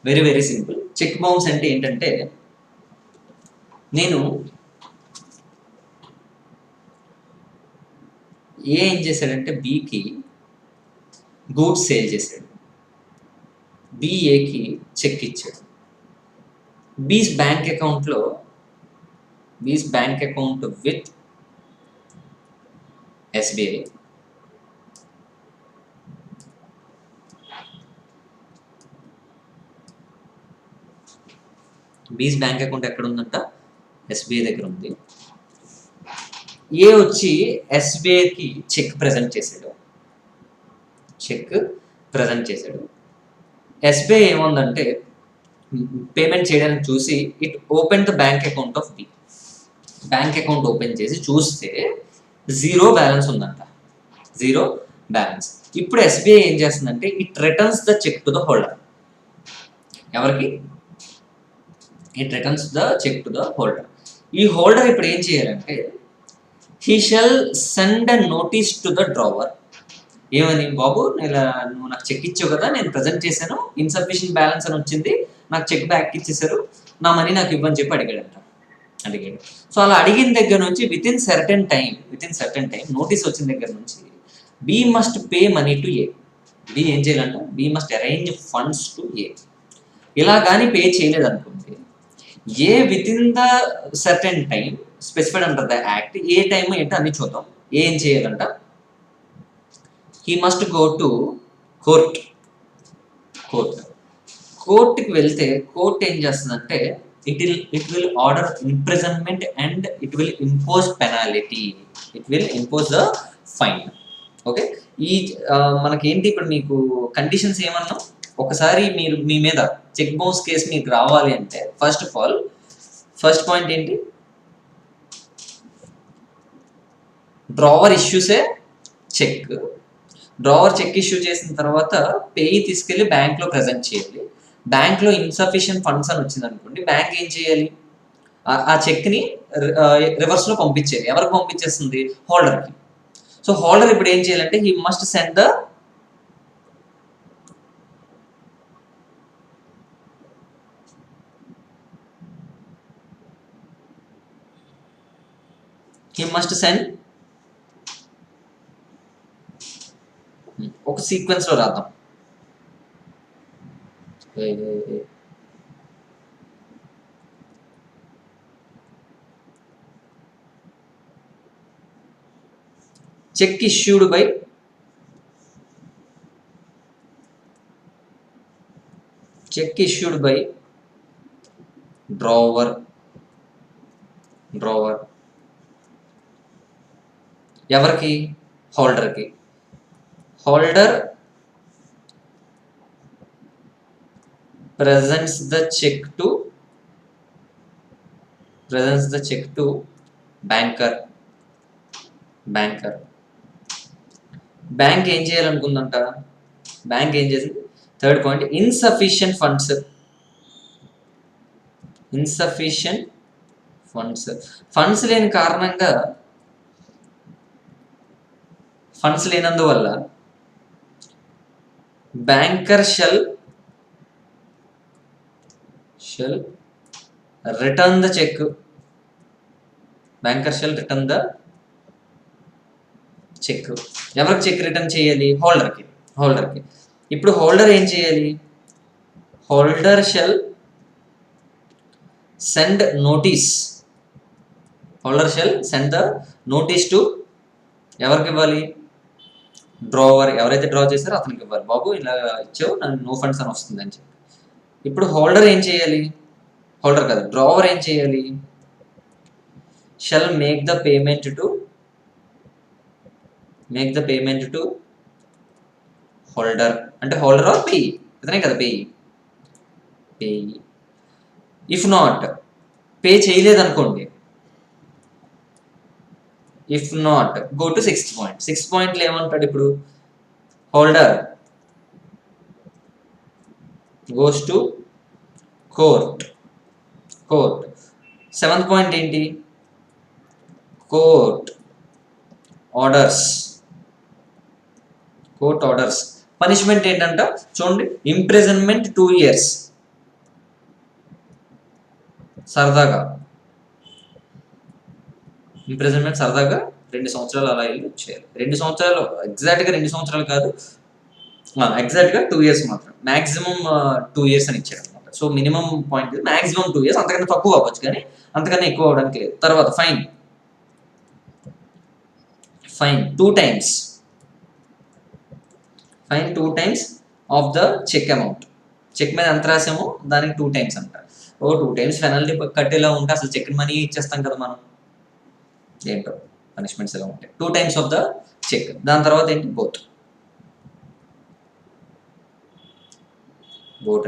Very very simple. Cheque bounce అంటే ఏంటంటే, నేను ఏం చేశాడంటే Bకి గూడ్స్ సేల్ చేశాడు. బిఏకి చెక్ ఇచ్చాడు. B's bank account with SBI B's bank account ఎక్కడ ఉందంట? ఎస్బీఐ దగ్గర ఉంది. ఏ వచ్చి ఎస్బీఐకి చెక్ ప్రజెంట్ చేశాడు. ఎస్బీఐ ఏముందంటే, పేమెంట్ చేయడానికి చూసి it open the bank account of B. Bank account open చేసి చూస్తే 0 బ్యాలెన్స్ ఉందంట. 0 బ్యాలెన్స్. ఇప్పుడు ఎస్బీఐ ఏం చేస్తుందంటే, it returns the cheque to the holder. ఎవరికి? It returns the cheque to the holder. ఈ హోల్డర్ ఇప్పుడు ఏం చేయాలంటే, he shall send a notice to the drawer. ఏమని? బాబు, నువ్వు నాకు చెక్ ఇచ్చావు కదా, నేను ప్రజెంట్ చేశాను, ఇన్సఫిషియెంట్ బ్యాలెన్స్ అని వచ్చింది, నాకు చెక్ బ్యాక్ ఇచ్చేసారు, నా మనీ నాకు ఇవ్వని చెప్పి అడిగాడు. సో అలా అడిగిన దగ్గర నుంచి within certain time notice వచ్చిన దగ్గర నుంచి B must pay money to A. B ఏం చేయాలంట? B must arrange funds to A. ఇలా కానీ పే చేయలేదు అనుకుంటే, A within the certain time specified అంటారు ద యాక్ట్. ఏ టైం ఏంటో అన్ని చూద్దాం. ఏం చేయాలంట? he must go to కోర్టుకి వెళ్తే కోర్టు ఏం చేస్తుందంటే, it will order imprisonment and it will impose penalty. It will impose the fine. Okay, ఈ మనకి ఏంటి ఇప్పుడు మీకు కండిషన్స్ ఏమన్నా? ఒకసారి మీరు మీ మీద చెక్ బౌన్స్ కేసు మీకు రావాలి అంటే first of all first point ఏంటి, డ్రావర్ ఇష్యూసే చెక్. డ్రావర్ చెక్ ఇష్యూ చేసిన తర్వాత పేయి తీసుకెళ్ళి బ్యాంక్లో ప్రజెంట్ చేయాలి. బ్యాంక్లో ఇన్సఫిషియెంట్ ఫండ్స్ అని వచ్చింది అనుకోండి, బ్యాంక్ ఏం చేయాలి, ఆ చెక్ని రివర్స్లో పంపించేయాలి. ఎవరికి పంపించేస్తుంది, హోల్డర్కి. సో హోల్డర్ ఇప్పుడు ఏం చేయాలంటే హీ మస్ట్ సెండ్ ద ఒక సీక్వెన్స్ లో రాద్దాం. చెక్ ఇష్యూడ్ బై డ్రావర్ ఎవరికి, హోల్డర్కి. Holder presents the check to banker. Bank ఏం చేయాలనుకుందంట, బ్యాంక్ ఏం చేసింది, థర్డ్ పాయింట్, ఇన్సఫిషియెంట్ ఫండ్స్ లేని కారణంగా, ఫండ్స్ లేనందువల్ల banker shall return the cheque. ఎవరికి చెక్ రిటర్న్ చేయాలి, హోల్డర్కి. ఇప్పుడు హోల్డర్ ఏం చేయాలి, holder shall send the notice to ఎవరికి ఇవ్వాలి, డ్రావర్. ఎవరైతే డ్రా చేశారో అతనికి ఇవ్వాలి, బాబు ఇలా ఇచ్చావు నాకు నో ఫండ్స్ అని వస్తుంది అని చెప్పి. ఇప్పుడు హోల్డర్ ఏం చేయాలి, డ్రావర్ ఏం చేయాలి, shall make the payment to holder. అంటే హోల్డర్ ఆర్ పేయి, ఇతనే కదా పేయి. ఇఫ్ నాట్, పే చేయలేదనుకోండి, if not go to 6th point. 6th పాయింట్లో ఏమంటాడు ఇప్పుడు, holder goes to court. 7th point ఏంటి, కోర్ట్ ఆర్డర్స్. పనిష్మెంట్ ఏంటంట చూడండి, ఇంప్రిజన్మెంట్ 2 years. సరదాగా 2 సంవత్సరాలు అలా ఇల్లు చేయాలి. 2 సంవత్సరాలు ఎగ్జాక్ట్గా 2 సంవత్సరాలు కాదు, ఎగ్జాక్ట్గా 2 years మాత్రం. మ్యాక్సిమం 2 years అని ఇచ్చాడు అనమాట. So minimum point maximum 2 years, అంతకన్నా తక్కువ అవ్వచ్చు కానీ అంతకన్నా ఎక్కువ అవ్వడానికి లేదు. తర్వాత fine 2 times of the cheque amount. Cheque మీద ఎంత రాసామో దానికి 2 times అంట. 2 times పెనాల్టీ కట్టేలా ఉంటే అసలు చెక్ మనీ ఇచ్చేస్తాం కదా మనం. ఏంటో పనిష్మెంట్స్ ఎలా ఉంటాయి. 2 times ఆఫ్ ద చెక్. దాని తర్వాత ఏంటి, బోత్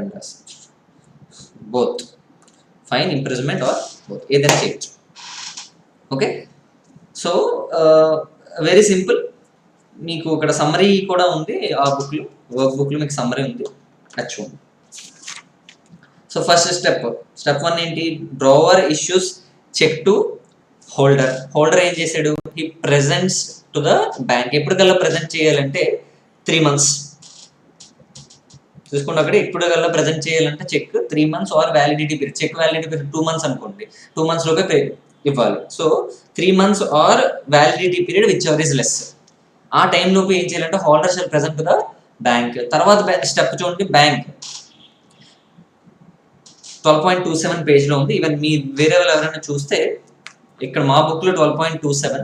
అండ్ రాసి both fine, imprisonment are both, ఏదైనా చేయొచ్చు. Okay, so very simple. మీకు ఇక్కడ సమ్మరీ కూడా ఉంది, ఆ బుక్లో, వర్క్ బుక్లో మీకు సమ్మరీ ఉంది, అది చూడండి. సో ఫస్ట్ స్టెప్ 1 ఏంటి, drawer issues cheque to holder ఏం చేశాడు, he presents to the bank. ఎప్పటికల్లా ప్రజెంట్ చేయాలంటే 3 months. చూసుకోండి అక్కడ, ఎప్పటికల్లా ప్రజెంట్ చేయాలంటే cheque 3 months or validity period. Cheque validity period 2 months అనుకోండి, 2 months లోపే ఇవ్వాలి. So 3 months or validity period whichever is less. ఆ టైం లోపు ఏం చేయాలంటే holder shall present to the bank. తర్వాత స్టెప్ చూడండి, బ్యాంక్ 12.27 పేజ్లో ఉంది. ఈవెన్ మీ వేరే వాళ్ళు ఎవరైనా చూస్తే ఇక్కడ మా బుక్లో 12.27,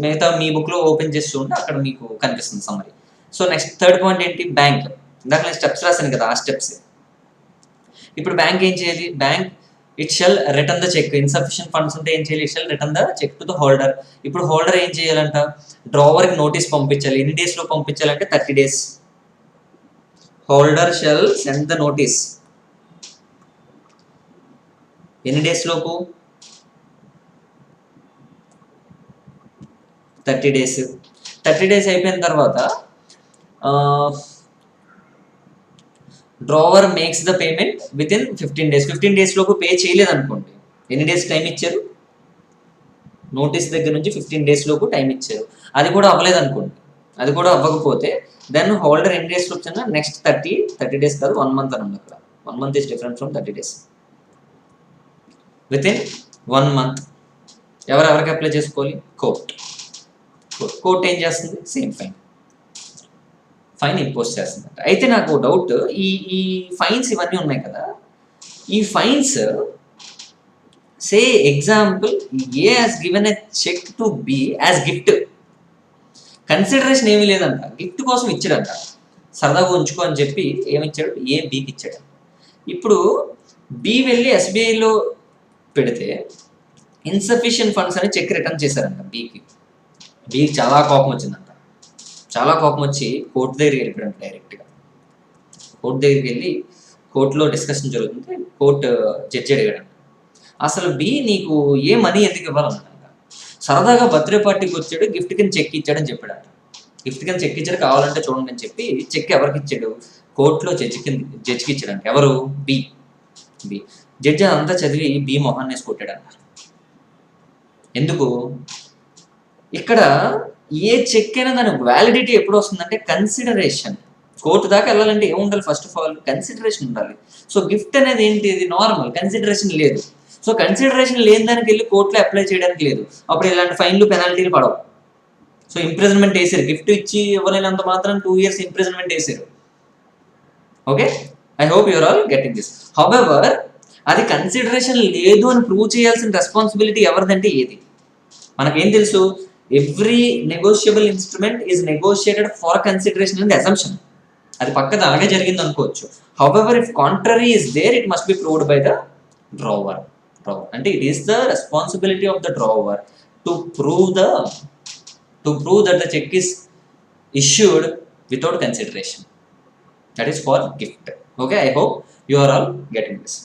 మిగతా మీ బుక్లో ఓపెన్ చేసి చూడండి, అక్కడ మీకు కనిపిస్తుంది summary. So next third point ఏంటి, బ్యాంక్. ఇందాక నేను స్టెప్స్ రాశాను కదా, ఆ స్టెప్స్. ఇప్పుడు బ్యాంక్ ఏం చేయాలి, bank it shall return the cheque. Insufficient funds ఉంటే ఏం చేయాలి, it shall return the cheque to the holder. ఇప్పుడు హోల్డర్ ఏం చేయాలంట, డ్రావర్కి నోటీస్ పంపించాలి. ఎన్ని డేస్లో పంపించాలంటే 30 days. Holder shall send the notice ఎన్ని డేస్ లోపు? 30 days. 30 days అయిపోయిన తర్వాత drawer makes the payment within 15 days. 15 days లోపు పే చేయలేదు అనుకోండి, ఎన్ని డేస్ టైం ఇచ్చారు? నోటీస్ దగ్గర నుంచి 15 days లోపు టైం ఇచ్చారు. అది కూడా అవ్వలేదు అనుకోండి, అది కూడా అవ్వకపోతే దెన్ హోల్డర్ ఎన్ని డేస్ లోపు వచ్చినా నెక్స్ట్ 30 days కాదు 1 month అని ఉంది అక్కడ. 1 month is different from 30 days. With in 1 month ఎవరెవరికి అప్లై చేసుకోవాలి? కోర్ట్ ఏం చేస్తుంది? సేమ్ ఫైన్ ఇంపోజ్ చేస్తుంది. అయితే నాకు డౌట్, ఈ ఫైన్స్ ఇవన్నీ ఉన్నాయి కదా, ఈ fines say example A has given a cheque to B as gift, consideration ఏమీ లేదంట, గిఫ్ట్ కోసం ఇచ్చాడంట, సరదాగా ఉంచుకో అని చెప్పి ఏమిచ్చాడు? ఏ బికి ఇచ్చాడు. ఇప్పుడు బి వెళ్ళి ఎస్బీఐలో పెడితే ఇన్సఫిషియెంట్ ఫండ్స్ అని చెక్ రిటర్న్ చేశారంట బికి చాలా కోపం వచ్చిందంట. చాలా కోపం వచ్చి కోర్టు దగ్గరికి వెళ్ళిపోయాడు. డైరెక్ట్గా కోర్టు దగ్గరికి వెళ్ళి కోర్టులో డిస్కషన్ జరుగుతుంటే కోర్టు జడ్జి అడిగాడంట, అసలు బి నీకు ఏ మనీ ఎందుకు ఇవ్వాలన్నాడంట. సరదాగా బర్త్డే పార్టీకి వచ్చాడు, గిఫ్ట్ కింద చెక్ ఇచ్చాడని చెప్పాడంట. గిఫ్ట్ కింద చెక్ ఇచ్చాడు, కావాలంటే చూడండి అని చెప్పి చెక్ ఎవరికి ఇచ్చాడు? కోర్టులో జడ్జికి ఇచ్చాడంట. ఎవరు? బి. జడ్జి అంతా చదివి బి మొహాన్ని వేసి కొట్టాడంట. ఎందుకు? ఇక్కడ ఏ చెక్ అయినా దాని వ్యాలిడిటీ ఎప్పుడు వస్తుందంటే కన్సిడరేషన్. కోర్టు దాకా వెళ్ళాలంటే ఏముండాలి? ఫస్ట్ ఆఫ్ ఆల్ కన్సిడరేషన్ ఉండాలి. సో గిఫ్ట్ అనేది ఏంటి? ఇది నార్మల్, కన్సిడరేషన్ లేదు. సో కన్సిడరేషన్ లేని దానికి వెళ్ళి కోర్టులో అప్లై చేయడానికి లేదు. అప్పుడు ఇలాంటి ఫైన్లు పెనాల్టీలు పడవు. సో ఇంప్రిజన్మెంట్ వేసారు, గిఫ్ట్ ఇచ్చి ఇవ్వలేనంత మాత్రం 2 years ఇంప్రిజన్మెంట్ వేసారు. Okay, I hope you're all getting this. However అది కన్సిడరేషన్ లేదు అని ప్రూవ్ చేయాల్సిన రెస్పాన్సిబిలిటీ ఎవరిదంటే ఏది? మనకేం తెలుసు? Every negotiable instrument is negotiated for consideration in the assumption. అది పక్కన అలాగే జరిగింది అనుకోవచ్చు. However if contrary is there, it must be proved by the drawer. అంటే it is the responsibility of the drawer to prove that the cheque is issued without consideration. That is for gift. Okay, I hope you are all getting this.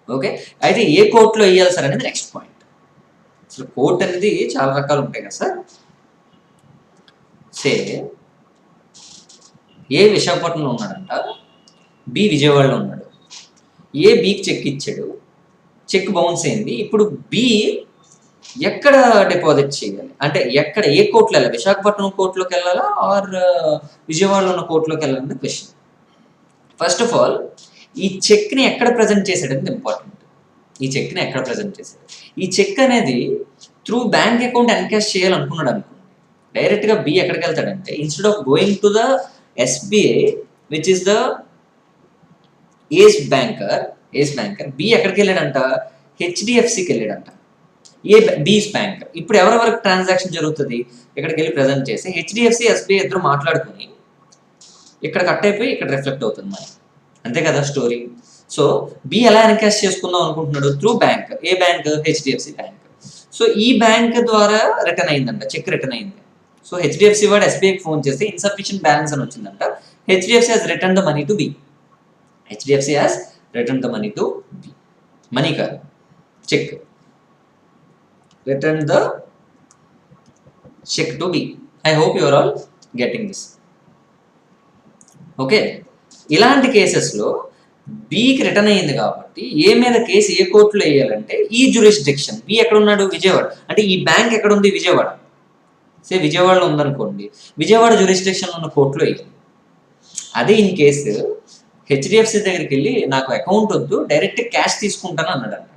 Okay, అయితే ఏ కోర్టులో వేయాలి sir అనేది next point. అసలు court అనేది చాలా రకాలు ఉంటాయి కదా సార్. సే ఏ విశాఖపట్నంలో ఉన్నాడంట, బి విజయవాడలో ఉన్నాడు. ఏ బికి చెక్ ఇచ్చాడు, చెక్ బౌన్స్ అయింది. ఇప్పుడు బి ఎక్కడ డిపాజిట్ చేయాలి అంటే ఏ కోర్టులో వెళ్ళాలి? విశాఖపట్నం కోర్టులోకి వెళ్ళాలా ఆర్ విజయవాడలో ఉన్న కోర్టులోకి వెళ్ళాలనేది క్వశ్చన్. ఫస్ట్ ఆఫ్ ఆల్ ఈ చెక్ని ఎక్కడ ప్రజెంట్ చేశాడు అనేది ఇంపార్టెంట్. ఈ చెక్ని ఎక్కడ ప్రజెంట్ చేశాడు? ఈ చెక్ అనేది త్రూ బ్యాంక్ అకౌంట్ ఎన్కాష్ చేయాలనుకున్నాడు అనుకోండి. డైరెక్ట్గా బి ఎక్కడికి వెళ్తాడంటే, instead of going to the SBI which is the A's banker, B ఎక్కడికి వెళ్ళాడంట? హెచ్డిఎఫ్సికి వెళ్ళాడంట. బీస్ బ్యాంక్. ఇప్పుడు ఎవరెవరికి ట్రాన్సాక్షన్ జరుగుతుంది? ఇక్కడికి వెళ్ళి ప్రజెంట్ చేసి హెచ్డిఎఫ్సి ఎస్బీఐ ఇద్దరు మాట్లాడుకుని ఇక్కడ కట్ అయిపోయి ఇక్కడ రిఫ్లెక్ట్ అవుతుంది మరి. అంతే కదా స్టోరీ. సో బి ఎలా ఎన్కాష్ చేసుకుందాం అనుకుంటున్నాడు? Through bank. ఏ బ్యాంక్? HDFC bank. సో ఈ బ్యాంక్ ద్వారా రిటర్న్ అయిందంట, చెక్ రిటర్న్ అయింది. సో హెచ్డిఎఫ్సి వాడు ఎస్బీఐకి ఫోన్ చేస్తే ఇన్సఫిషియెంట్ బ్యాలెన్స్ అని వచ్చిందంట. HDFC has return the money to B. Money కాదు, cheque. Return the check to B. I hope you are all getting this. Okay, ఇలాంటి కేసెస్లో బికి రిటర్న్ అయ్యింది కాబట్టి ఏ మీద కేసు ఏ కోర్టులో వేయాలంటే ఈ జ్యూరిస్డిక్షన్. బి ఎక్కడ ఉన్నాడు? విజయవాడ. అంటే ఈ బ్యాంక్ ఎక్కడ ఉంది? విజయవాడ. విజయవాడలో ఉందనుకోండి, విజయవాడ జ్యూరిస్డిక్షన్లో ఉన్న కోర్టులో వేయాలి. అదే ఇన్ కేసు హెచ్డిఎఫ్సి దగ్గరికి వెళ్ళి నాకు అకౌంట్ వద్దు, డైరెక్ట్ క్యాష్ తీసుకుంటాను అన్నాడంట.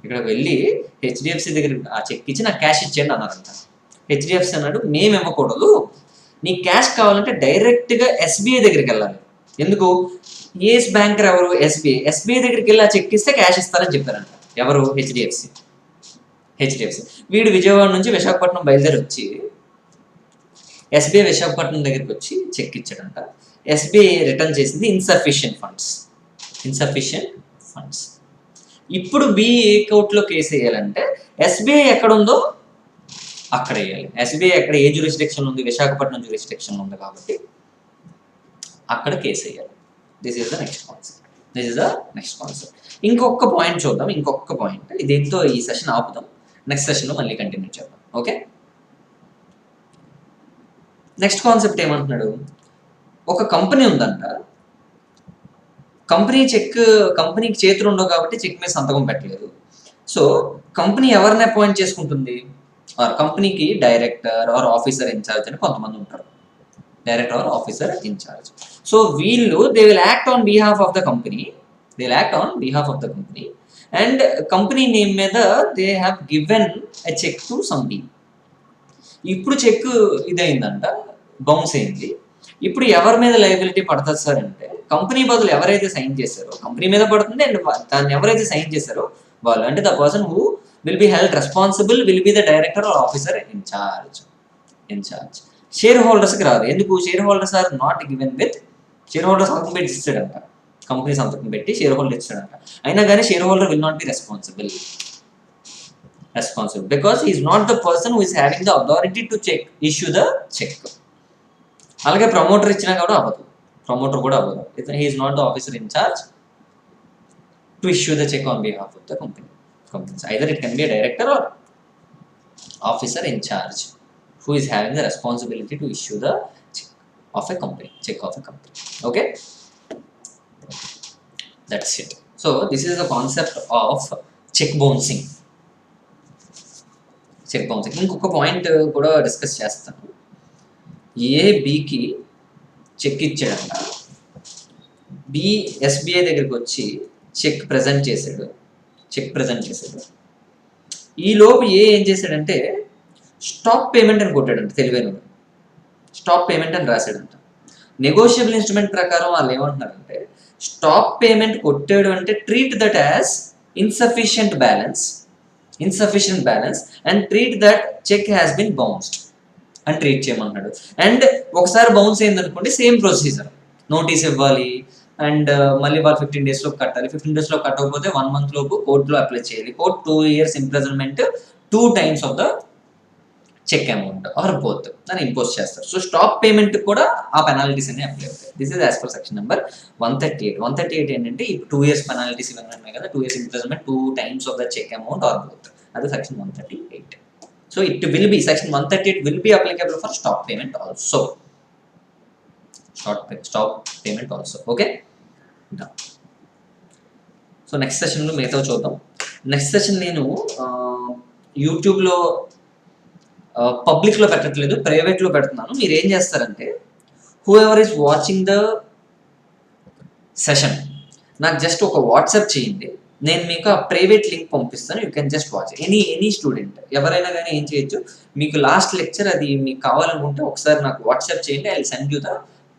ఇక్కడ వెళ్ళి హెచ్డిఎఫ్సి దగ్గర ఆ చెక్ ఇచ్చి నాకు క్యాష్ ఇచ్చేయండి అన్నారంట. హెచ్డిఎఫ్సి అన్నాడు, మేము ఇవ్వకూడదు, నీకు క్యాష్ కావాలంటే డైరెక్ట్గా ఎస్బీఐ దగ్గరికి వెళ్ళాలి. ఎందుకు? ఏస్ బ్యాంకర్ ఎవరు? ఎస్బీఐ దగ్గరికి వెళ్ళి ఆ చెక్ ఇస్తే క్యాష్ ఇస్తారని చెప్పారంట. ఎవరు? హెచ్డిఎఫ్సి. వీడు విజయవాడ నుంచి విశాఖపట్నం బయలుదేరి వచ్చి ఎస్బీఐ విశాఖపట్నం దగ్గరికి వచ్చి చెక్ ఇచ్చాడంట. ఎస్బీఐ రిటర్న్ చేసింది ఇన్సఫిషియెంట్ ఫండ్స్. ఇప్పుడు బి ఏ కోర్టులో కేసు వేయాలంటే ఎస్బీఐ ఎక్కడ ఉందో అక్కడ వేయాలి. ఎస్బీఐ ఎక్కడ ఏ జ్యూరిస్డిక్షన్ ఉంది? విశాఖపట్నం జ్యూరిస్డిక్షన్ ఉంది కాబట్టి అక్కడ కేసు వేయాలి. This is the next concept. ఇంకొక పాయింట్ చూద్దాం, ఇంకొక పాయింట్. దీంతో ఈ సెషన్ ఆపుదాం, నెక్స్ట్ సెషన్లో మళ్ళీ కంటిన్యూ చేద్దాం. ఓకే, నెక్స్ట్ కాన్సెప్ట్ ఏమంటున్నాడు, ఒక కంపెనీ ఉందంట, కంపెనీకి చేతులు ఉండవు కాబట్టి చెక్ మీద సంతకం పెట్టలేదు. సో కంపెనీ ఎవరిని అపాయింట్ చేసుకుంటుంది, ఆర్ కంపెనీకి డైరెక్టర్ ఆర్ ఆఫీసర్ ఇన్ఛార్జ్ అని కొంతమంది ఉంటారు, director or officer incharge. So వీళ్ళు they will act on behalf of the company, and company name మీద they have given a cheque to some team. ఇప్పుడు cheque ఇదైందంట, bounce అయింది. ఇప్పుడు ఎవరి మీద లయబిలిటీ పడుతుంది సార్ అంటే, కంపెనీ బదులు ఎవరైతే సైన్ చేశారో కంపెనీ మీద పడుతుంది, అండ్ దాన్ని ఎవరైతే సైన్ చేశారో వాళ్ళు, అంటే the person who will be held responsible will be the director or officer incharge. Share హోల్డర్స్కి రాదు. ఎందుకు? Share holders are not given with, share holder సంతకం పెట్టి ఇస్తాడంట, కంపెనీ సంతకం పెట్టి షేర్ హోల్డర్ ఇస్తాడంట. అయినా కానీ share holder will not be responsible because he is not the person who is having the authority to issue the cheque. అలాగే promoter ఇచ్చినా కూడా అవ్వదు, he is not the officer incharge to issue the cheque on behalf of the company. Either it can be a director or officer in charge who is having the responsibility to issue the check of a company. Okay, that's it. So this is the concept of check bouncing. ఇంకొక point కూడా discuss చేస్తాను. బికి check ఇచ్చాడంట, B SBI దగ్గరికి వచ్చి cheque present చేశాడు. ఈ లోపు ఏం చేశాడంటే స్టాప్ పేమెంట్ అని కొట్టాడంట, తెలివైన స్టాప్ పేమెంట్ అని రాశాడంట. నెగోషియబుల్ ఇన్స్ట్రుమెంట్ ప్రకారం వాళ్ళు ఏమంటున్నారంటే, స్టాప్ పేమెంట్ కొట్టాడు అంటే treat that as insufficient balance and treat that cheque has been bounced అని ట్రీట్ చేయమన్నాడు. అండ్ ఒకసారి బౌన్స్ అయిందనుకోండి, సేమ్ ప్రొసీజర్, నోటీస్ ఇవ్వాలి అండ్ మళ్ళీ వాళ్ళు 15 days లోపు కట్టాలి. 15 days లో కట్టకపోతే 1 month లోపు కోర్టులో అప్లై చేయాలి. Court 2 years imprisonment 2 times of the cheque amount or both దాన్ని ఇంపోజ్ చేస్తారు. సో స్టాప్ పేమెంట్ కూడా ఆ పెనాల్టీస్ అన్ని అప్లై అవుతాయి. This is as per section number 138 ఏంటంటే ఈ 2 years పెనాల్టీస్ ఇవన్నీ ఉన్నాయి కదా, 2 years imprisonment 2 times of the cheque amount or both, అది section 138. So it will be section 138 will be applicable for stop payment also. Okay, so next సెషన్లో మిగతా చూద్దాం. Next session నేను యూట్యూబ్లో పబ్లిక్లో పెట్టట్లేదు, ప్రైవేట్లో పెడుతున్నాను. మీరు ఏం చేస్తారంటే, who ever is watching the session నాకు జస్ట్ ఒక వాట్సాప్ చేయండి, నేను మీకు ఆ ప్రైవేట్ లింక్ పంపిస్తాను. You can just watch. Any student ఎవరైనా కానీ ఏం చేయొచ్చు, మీకు లాస్ట్ లెక్చర్ అది మీకు కావాలనుకుంటే ఒకసారి నాకు వాట్సాప్ చేయండి, I will send you the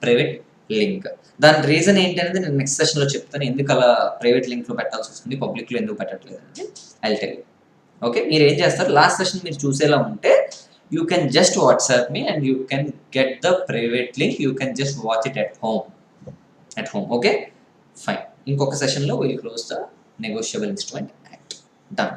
private link. దాని రీజన్ ఏంటనేది నేను నెక్స్ట్ సెషన్లో చెప్తాను, ఎందుకు అలా ప్రైవేట్ లింక్లో పెట్టాల్సి వస్తుంది, పబ్లిక్లో ఎందుకు పెట్టట్లేదు అంటే I will tell you. Okay, మీరు ఏం చేస్తారు, లాస్ట్ సెషన్ మీరు చూసేలా ఉంటే you can just WhatsApp me and you can get the private link, you can just watch it at home. Okay, fine. ఇంకొక సెషన్లో will close the negotiable instrument act. Done.